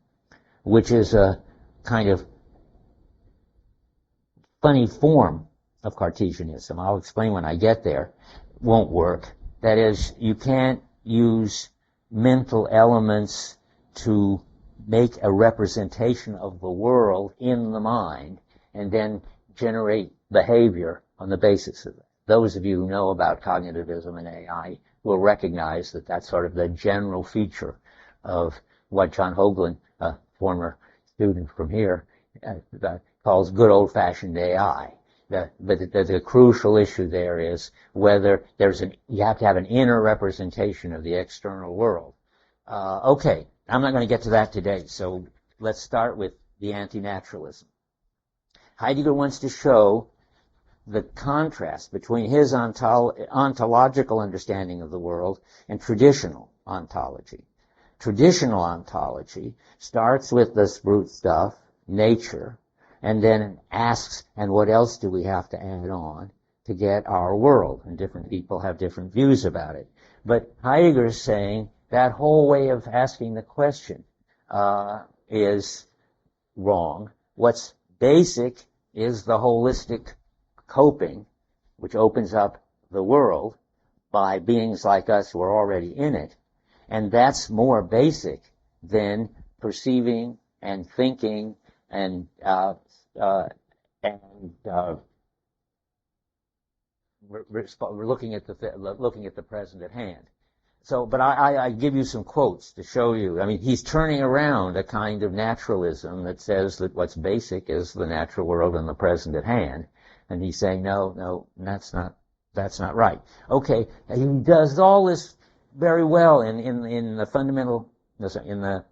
which is a kind of funny form of Cartesianism, I'll explain when I get there, won't work. That is, you can't use mental elements to make a representation of the world in the mind and then generate behavior on the basis of it. Those of you who know about cognitivism and AI will recognize that that's sort of the general feature of what John Hoagland, a former student from here, calls good old-fashioned AI. But the crucial issue there is whether you have to have an inner representation of the external world. Okay, I'm not going to get to that today, so let's start with the anti-naturalism. Heidegger wants to show the contrast between his ontological understanding of the world and traditional ontology. Traditional ontology starts with this brute stuff, nature, and then asks, and what else do we have to add on to get our world? And different people have different views about it. But Heidegger is saying that whole way of asking the question is wrong. What's basic is the holistic coping, which opens up the world by beings like us who are already in it. And that's more basic than perceiving and thinking and we're looking at the present at hand. So, but I give you some quotes to show you. I mean, he's turning around a kind of naturalism that says that what's basic is the natural world and the present at hand, and he's saying no, that's not right. Okay, he does all this very well in the fundamental, in the,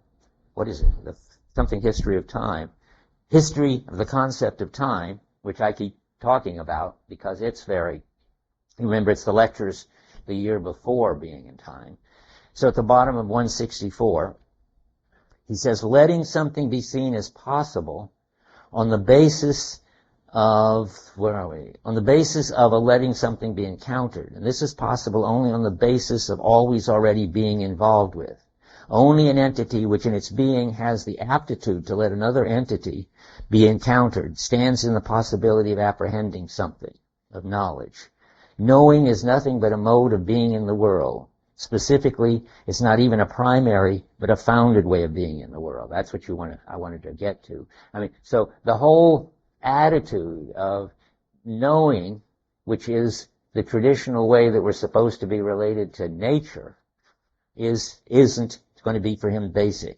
what is it, the something history of time, history of the concept of time, which I keep talking about because it's very, remember it's the lectures the year before being in time. So at the bottom of 164, he says, letting something be seen as possible on the basis of, where are we? On the basis of a letting something be encountered. And this is possible only on the basis of always already being involved with. Only an entity which in its being has the aptitude to let another entity be encountered stands in the possibility of apprehending something, of knowledge. Knowing is nothing but a mode of being in the world. Specifically, it's not even a primary, but a founded way of being in the world. That's what I wanted to get to. I mean, so the whole attitude of knowing, which is the traditional way that we're supposed to be related to nature, isn't going to be for him basic.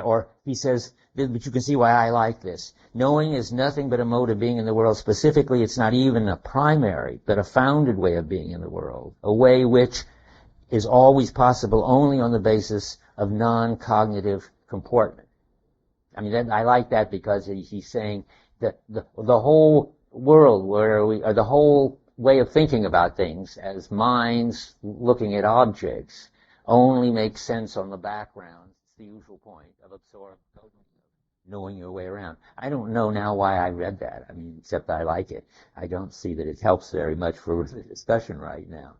Or he says, but you can see why I like this. Knowing is nothing but a mode of being in the world. Specifically, it's not even a primary, but a founded way of being in the world. A way which is always possible only on the basis of non-cognitive comportment. I mean, I like that because he's saying that the whole world or the whole way of thinking about things as minds looking at objects only makes sense on the background. It's the usual point of absorbed knowing your way around. I don't know now why I read that. I mean, except I like it. I don't see that it helps very much for the discussion right now.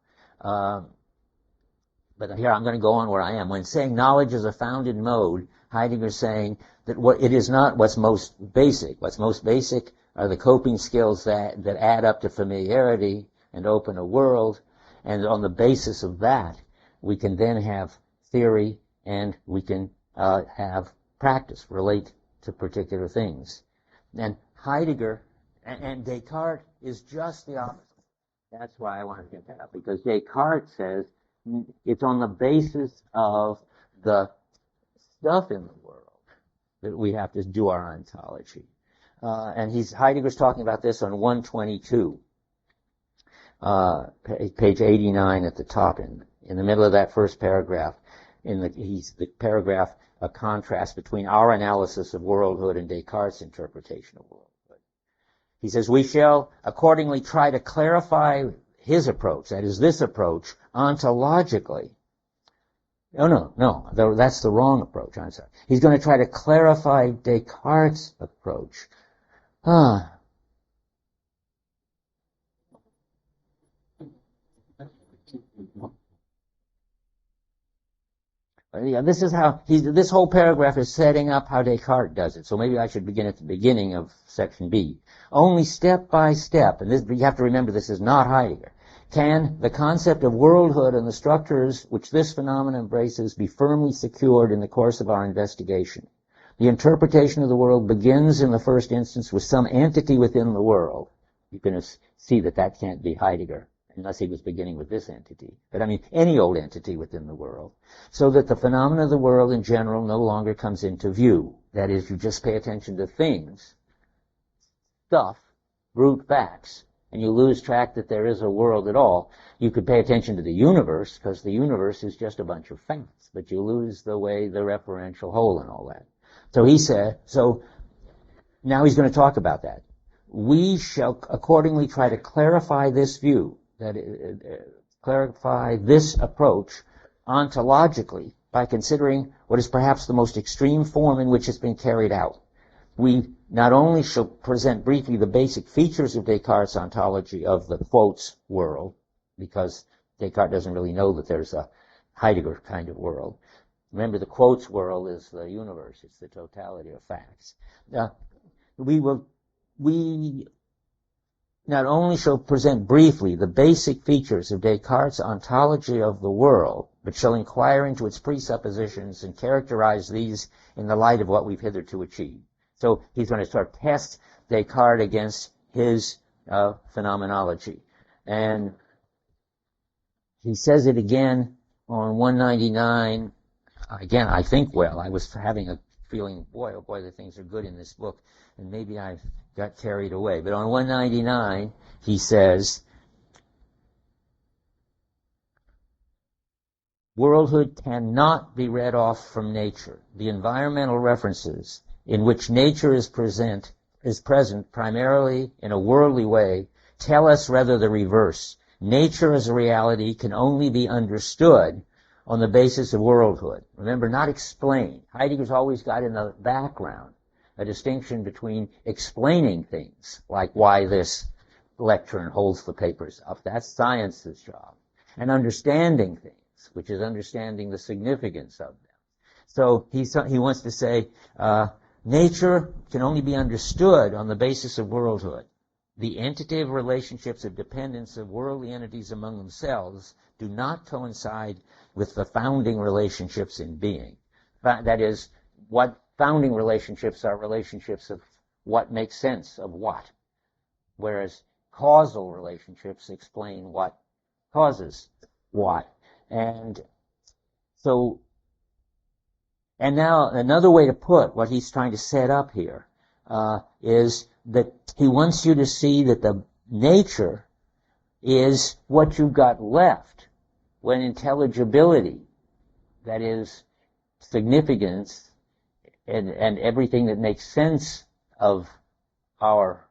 But here I'm going to go on where I am. When saying knowledge is a founded mode, Heidegger's saying that it is not what's most basic. What's most basic are the coping skills that add up to familiarity and open a world. And on the basis of that, we can then have theory and we can have practice, relate to particular things. And Heidegger and Descartes is just the opposite. That's why I want to get that up, because Descartes says it's on the basis of the stuff in the world that we have to do our ontology. And Heidegger's talking about this on 122, page 89 at the top, in the middle of that first paragraph. The paragraph, a contrast between our analysis of worldhood and Descartes' interpretation of worldhood. He says, we shall accordingly try to clarify his approach, that is, this approach, ontologically. No, that's the wrong approach, I'm sorry. He's going to try to clarify Descartes' approach. Yeah, this is how this whole paragraph is setting up how Descartes does it. So maybe I should begin at the beginning of section B. Only step by step, and this, you have to remember this is not Heidegger, can the concept of worldhood and the structures which this phenomenon embraces be firmly secured in the course of our investigation. The interpretation of the world begins in the first instance with some entity within the world. You can see that can't be Heidegger, unless he was beginning with this entity. But I mean, any old entity within the world. So that the phenomena of the world in general no longer comes into view. That is, you just pay attention to things, stuff, brute facts, and you lose track that there is a world at all. You could pay attention to the universe, because the universe is just a bunch of facts, but you lose the referential whole and all that. So he said, so now he's going to talk about that. We shall accordingly try to clarify this view, clarify this approach ontologically by considering what is perhaps the most extreme form in which it's been carried out. We not only shall present briefly the basic features of Descartes' ontology of the quotes world, because Descartes doesn't really know that there's a Heidegger kind of world. Remember, the quotes world is the universe. It's the totality of facts. We not only shall present briefly the basic features of Descartes' ontology of the world, but shall inquire into its presuppositions and characterize these in the light of what we've hitherto achieved. So he's going to sort of test Descartes against his phenomenology. And he says it again on 199. Again, I think, well, I was having a feeling, boy, oh boy, the things are good in this book, and maybe I got carried away. But on 199, he says, worldhood cannot be read off from nature. The environmental references in which nature is present primarily in a worldly way tell us rather the reverse. Nature as a reality can only be understood on the basis of worldhood. Remember, not explained. Heidegger's always got in the background a distinction between explaining things, like why this lectern holds the papers up. That's science's job. And understanding things, which is understanding the significance of them. So he wants to say, nature can only be understood on the basis of worldhood. The entitative relationships of dependence of worldly entities among themselves do not coincide with the founding relationships in being. That is, what founding relationships are relationships of what makes sense of what, whereas causal relationships explain what causes what. And so, and now another way to put what he's trying to set up here is that he wants you to see that the nature is what you've got left when intelligibility, that is significance, and everything that makes sense of our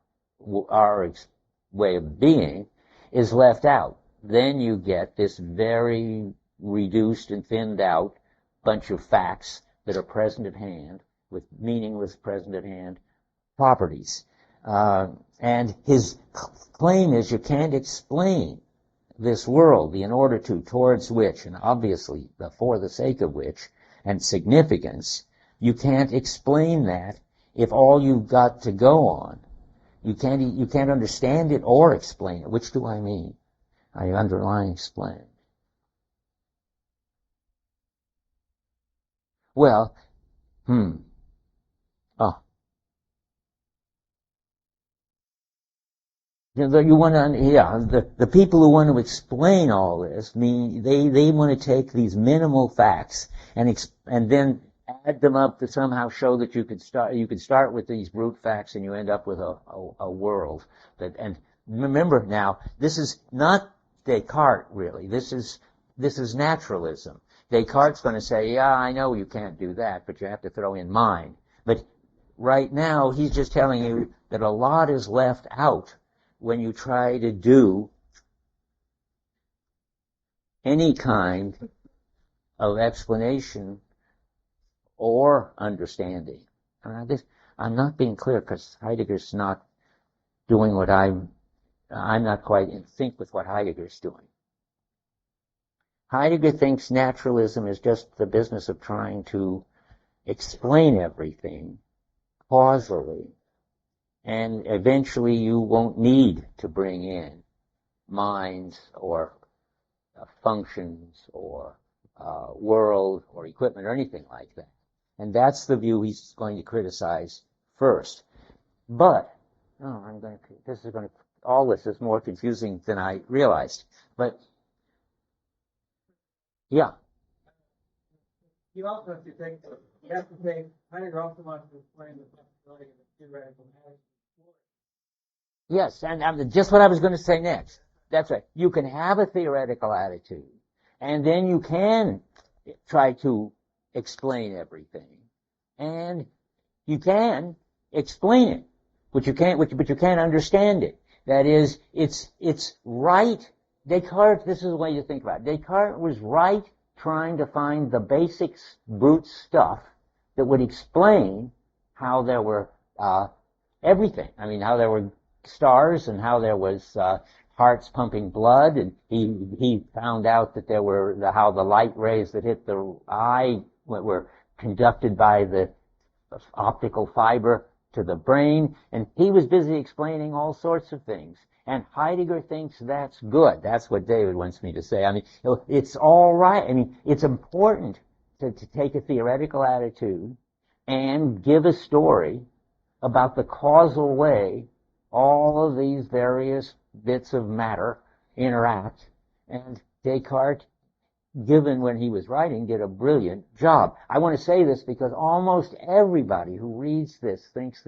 way of being is left out. Then you get this very reduced and thinned out bunch of facts that are present at hand with meaningless present at hand properties. And his claim is you can't explain this world, the in order to, towards which, and obviously for the sake of which, and significance, you can't explain that if all you've got to go on. You can't understand it or explain it. Which do I mean? I underline explain. Well, you want to, the people who want to explain all this mean they want to take these minimal facts and then add them up to somehow show that you could start with these brute facts and you end up with a world that. And remember now, this is not Descartes really. This is naturalism. Descartes' going to say, yeah, I know you can't do that, but you have to throw in mind. But right now, he's just telling you that a lot is left out when you try to do any kind of explanation or understanding. I'm not being clear because Heidegger's not doing what I'm not quite in sync with what Heidegger's doing. Heidegger thinks naturalism is just the business of trying to explain everything causally, and eventually you won't need to bring in minds or functions or world or equipment or anything like that. And that's the view he's going to criticize first. But, all this is more confusing than I realized. But, yeah. You also have to take, Heidegger also wants to explain the possibility of the theoretical attitude. Yes, and just what I was going to say next. That's right. You can have a theoretical attitude, and then you can try to explain everything. And You can explain it, but you can't understand it. That is, it's right. Descartes, this is the way you think about it. Descartes was right trying to find the basic brute stuff that would explain how there were everything. I mean, how there were stars and how there was hearts pumping blood, and he found out that there were how the light rays that hit the eye were conducted by the optical fiber to the brain, and he was busy explaining all sorts of things. And Heidegger thinks that's good. That's what David wants me to say. I mean, it's all right. I mean, it's important to take a theoretical attitude and give a story about the causal way all of these various bits of matter interact. And Descartes, given when he was writing, did a brilliant job. I want to say this because almost everybody who reads this thinks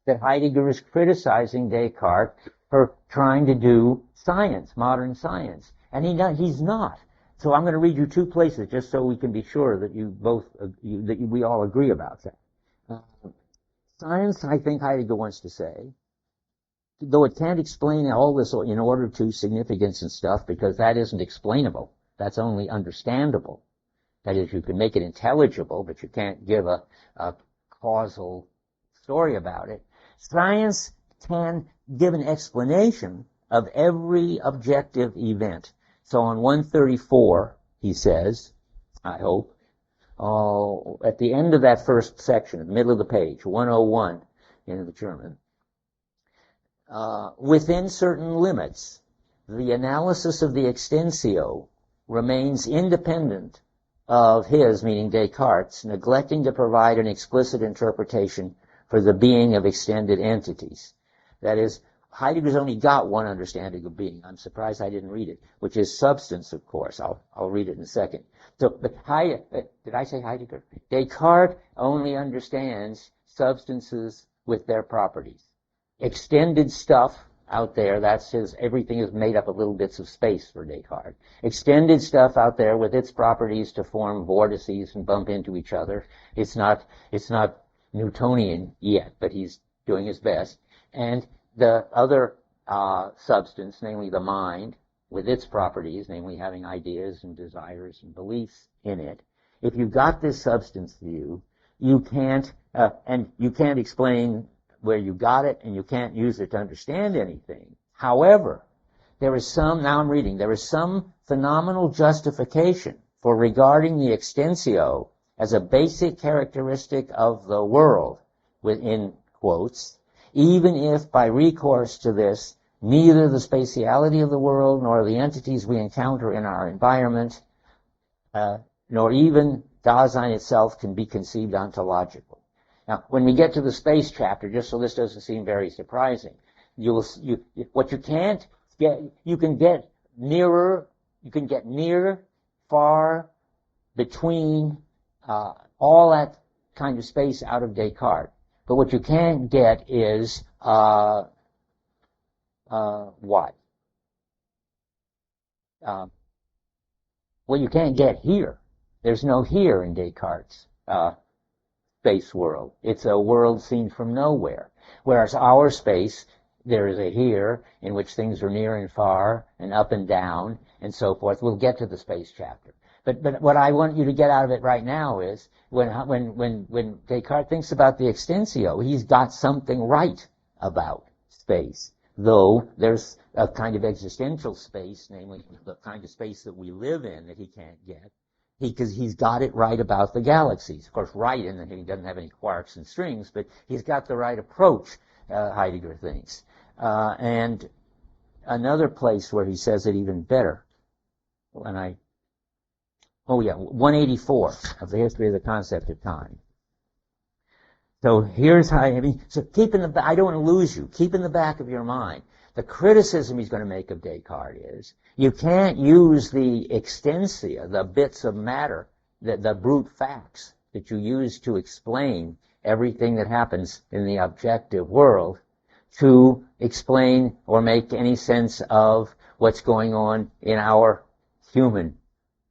that Heidegger is criticizing Descartes for trying to do science, modern science. And he's not. So I'm going to read you two places just so we can be sure that we all agree about that. Science, I think Heidegger wants to say, though it can't explain all this in order to significance and stuff, because that isn't explainable. That's only understandable. That is, you can make it intelligible, but you can't give a causal story about it. Science can give an explanation of every objective event. So on 134, he says, I hope, at the end of that first section, in the middle of the page, 101 in the German, within certain limits, the analysis of the extensio remains independent of his, meaning Descartes, neglecting to provide an explicit interpretation for the being of extended entities. That is, Heidegger's only got one understanding of being. I'm surprised I didn't read it, which is substance, of course. I'll read it in a second. So, but did I say Heidegger? Descartes only understands substances with their properties. Extended stuff out there, that's his, everything is made up of little bits of space for Descartes. Extended stuff out there with its properties to form vortices and bump into each other. It's not Newtonian yet, but he's doing his best. And the other substance, namely the mind, with its properties, namely having ideas and desires and beliefs in it. If you've got this substance view, you can't explain where you got it, and you can't use it to understand anything. However, there is some phenomenal justification for regarding the extensio as a basic characteristic of the world, within quotes, even if by recourse to this, neither the spatiality of the world nor the entities we encounter in our environment, nor even Dasein itself can be conceived ontologically. Now, when we get to the space chapter, just so this doesn't seem very surprising, you can get near, far, between, all that kind of space out of Descartes. But what you can't get is, what? Well, you can't get here. There's no here in Descartes' space world. It's a world seen from nowhere. Whereas our space, there is a here in which things are near and far and up and down and so forth. We'll get to the space chapter. But what I want you to get out of it right now is when Descartes thinks about the extensio, he's got something right about space. Though there's a kind of existential space, namely the kind of space that we live in, that he can't get. Because he's got it right about the galaxies. Of course, right in that he doesn't have any quarks and strings, but he's got the right approach, Heidegger thinks. And another place where he says it even better, 184 of the History of the Concept of Time. So here's how, I don't want to lose you. Keep in the back of your mind. The criticism he's going to make of Descartes is, you can't use the extensia, the bits of matter, the brute facts that you use to explain everything that happens in the objective world, to explain or make any sense of what's going on in our human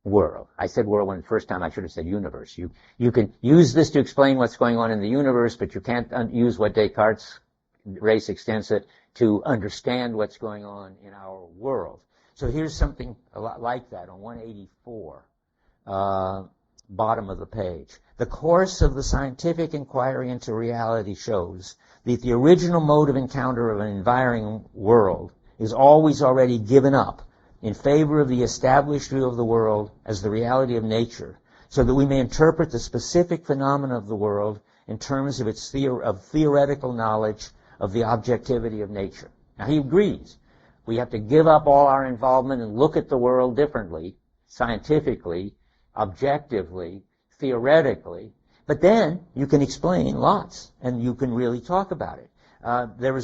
world. I said world when the first time I should have said universe. You can use this to explain what's going on in the universe, but you can't use what Descartes' res extensa to understand what's going on in our world. So here's something a lot like that on 184, bottom of the page. The course of the scientific inquiry into reality shows that the original mode of encounter of an environing world is always already given up in favor of the established view of the world as the reality of nature, so that we may interpret the specific phenomena of the world in terms of its theoretical knowledge of the objectivity of nature. Now he agrees. We have to give up all our involvement and look at the world differently, scientifically, objectively, theoretically, but then you can explain lots, and you can really talk about it. There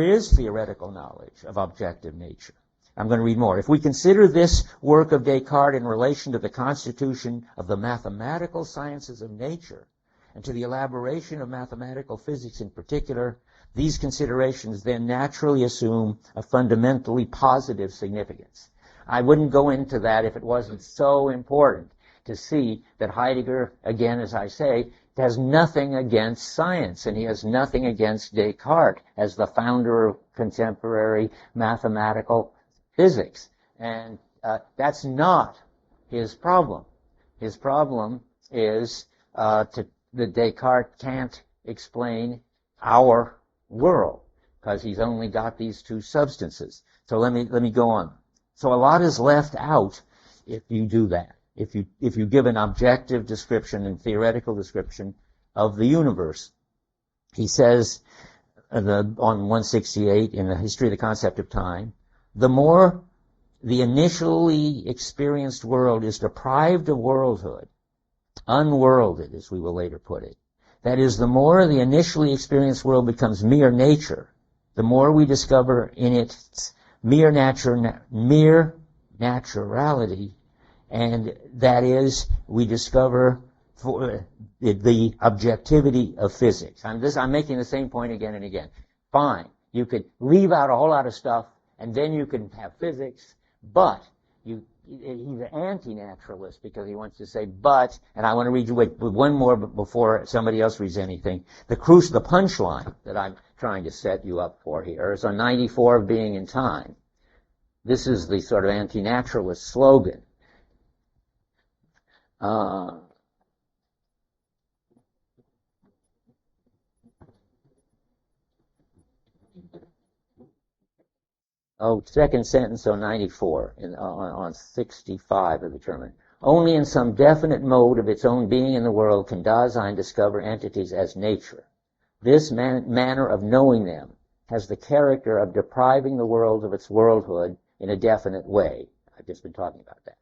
is theoretical knowledge of objective nature. I'm going to read more. If we consider this work of Descartes in relation to the constitution of the mathematical sciences of nature, and to the elaboration of mathematical physics in particular, these considerations then naturally assume a fundamentally positive significance. I wouldn't go into that if it wasn't so important to see that Heidegger, again, as I say, has nothing against science, and he has nothing against Descartes as the founder of contemporary mathematical physics. And that's not his problem. His problem is that Descartes can't explain our world because he's only got these two substances. So let me go on. So a lot is left out if you do that. If you give an objective description and theoretical description of the universe. He says on 168 in the History of the Concept of Time, the more the initially experienced world is deprived of worldhood, unworlded, as we will later put it. That is, the more the initially experienced world becomes mere nature, the more we discover in its mere naturality, and that is, we discover the objectivity of physics. I'm making the same point again and again. Fine, you could leave out a whole lot of stuff, and then you can have physics, but he's an anti-naturalist because he wants to say but, and I want to read you one more before somebody else reads anything. The punchline that I'm trying to set you up for here is on 94 of Being in Time. This is the sort of anti-naturalist slogan. Second sentence on 94, on 65 of the German. Only in some definite mode of its own being in the world can Dasein discover entities as nature. This manner of knowing them has the character of depriving the world of its worldhood in a definite way. I've just been talking about that.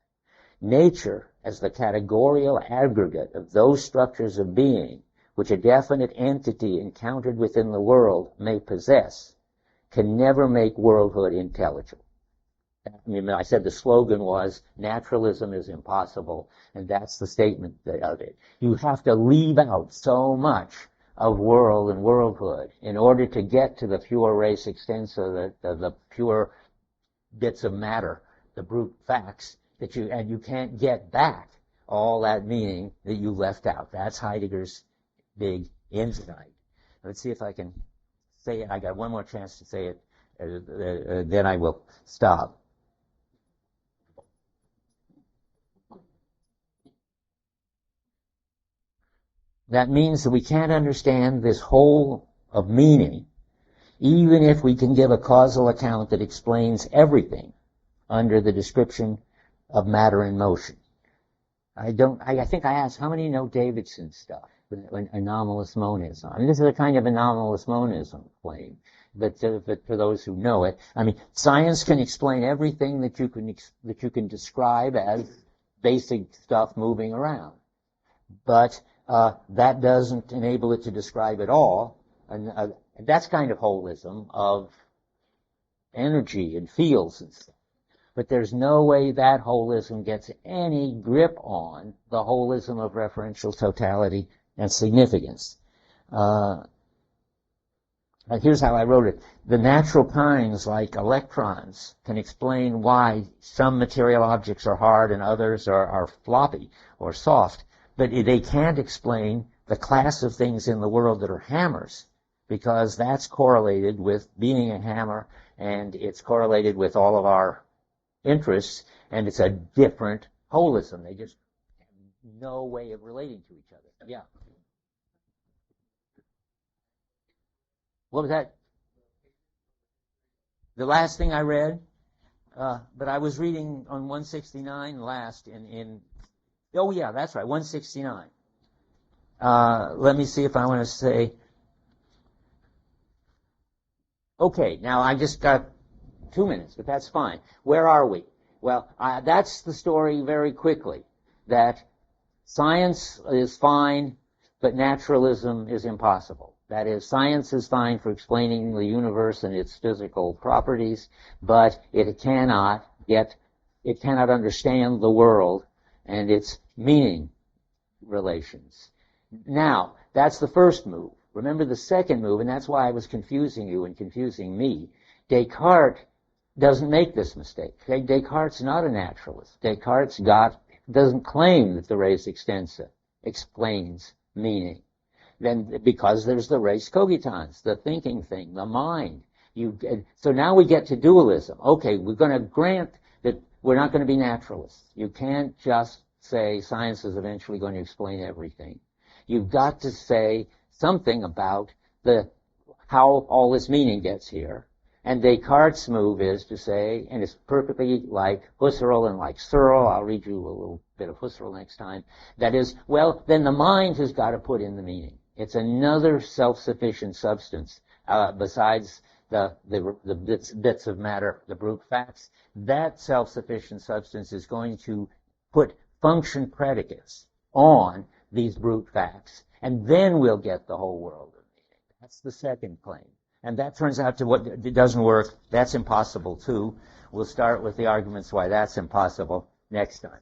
Nature, as the categorical aggregate of those structures of being which a definite entity encountered within the world may possess, can never make worldhood intelligible. I mean, I said the slogan was, naturalism is impossible, and that's the statement of it. You have to leave out so much of world and worldhood in order to get to the pure res extensa, the pure bits of matter, the brute facts, and you can't get back all that meaning that you left out. That's Heidegger's big insight. Let's see if I can say it. I got one more chance to say it, then I will stop. That means that we can't understand this whole of meaning, even if we can give a causal account that explains everything under the description of matter in motion. I think I asked, how many know Davidson stuff? Anomalous monism. I mean, this is a kind of anomalous monism claim, but for those who know it, I mean, science can explain everything that you can describe as basic stuff moving around, but that doesn't enable it to describe it all, and that's kind of holism of energy and fields and stuff. But there's no way that holism gets any grip on the holism of referential totality and significance. Here's how I wrote it. The natural kinds, like electrons, can explain why some material objects are hard and others are floppy or soft, but they can't explain the class of things in the world that are hammers, because that's correlated with being a hammer, and it's correlated with all of our interests, and it's a different holism. They just have no way of relating to each other. Yeah. What was that? The last thing I read? But I was reading on 169 last oh yeah, that's right, 169. Let me see if I want to say, okay, now I just got 2 minutes, but that's fine. Where are we? Well, that's the story very quickly, that science is fine, but naturalism is impossible. That is, science is fine for explaining the universe and its physical properties, but it cannot understand the world and its meaning relations. Now, that's the first move. Remember the second move, and that's why I was confusing you and confusing me. Descartes doesn't make this mistake. Descartes is not a naturalist. Descartes doesn't claim that the res extensa explains meaning. Then, because there's the res cogitans, the thinking thing, the mind. So now we get to dualism. Okay, we're going to grant that we're not going to be naturalists. You can't just say science is eventually going to explain everything. You've got to say something about how all this meaning gets here. And Descartes' move is to say, and it's perfectly like Husserl and like Searle, I'll read you a little bit of Husserl next time, that is, well, then the mind has got to put in the meaning. It's another self-sufficient substance, besides the bits of matter, the brute facts. That self-sufficient substance is going to put function predicates on these brute facts, and then we'll get the whole world of meaning. That's the second claim. And that turns out to what it doesn't work. That's impossible, too. We'll start with the arguments why that's impossible next time.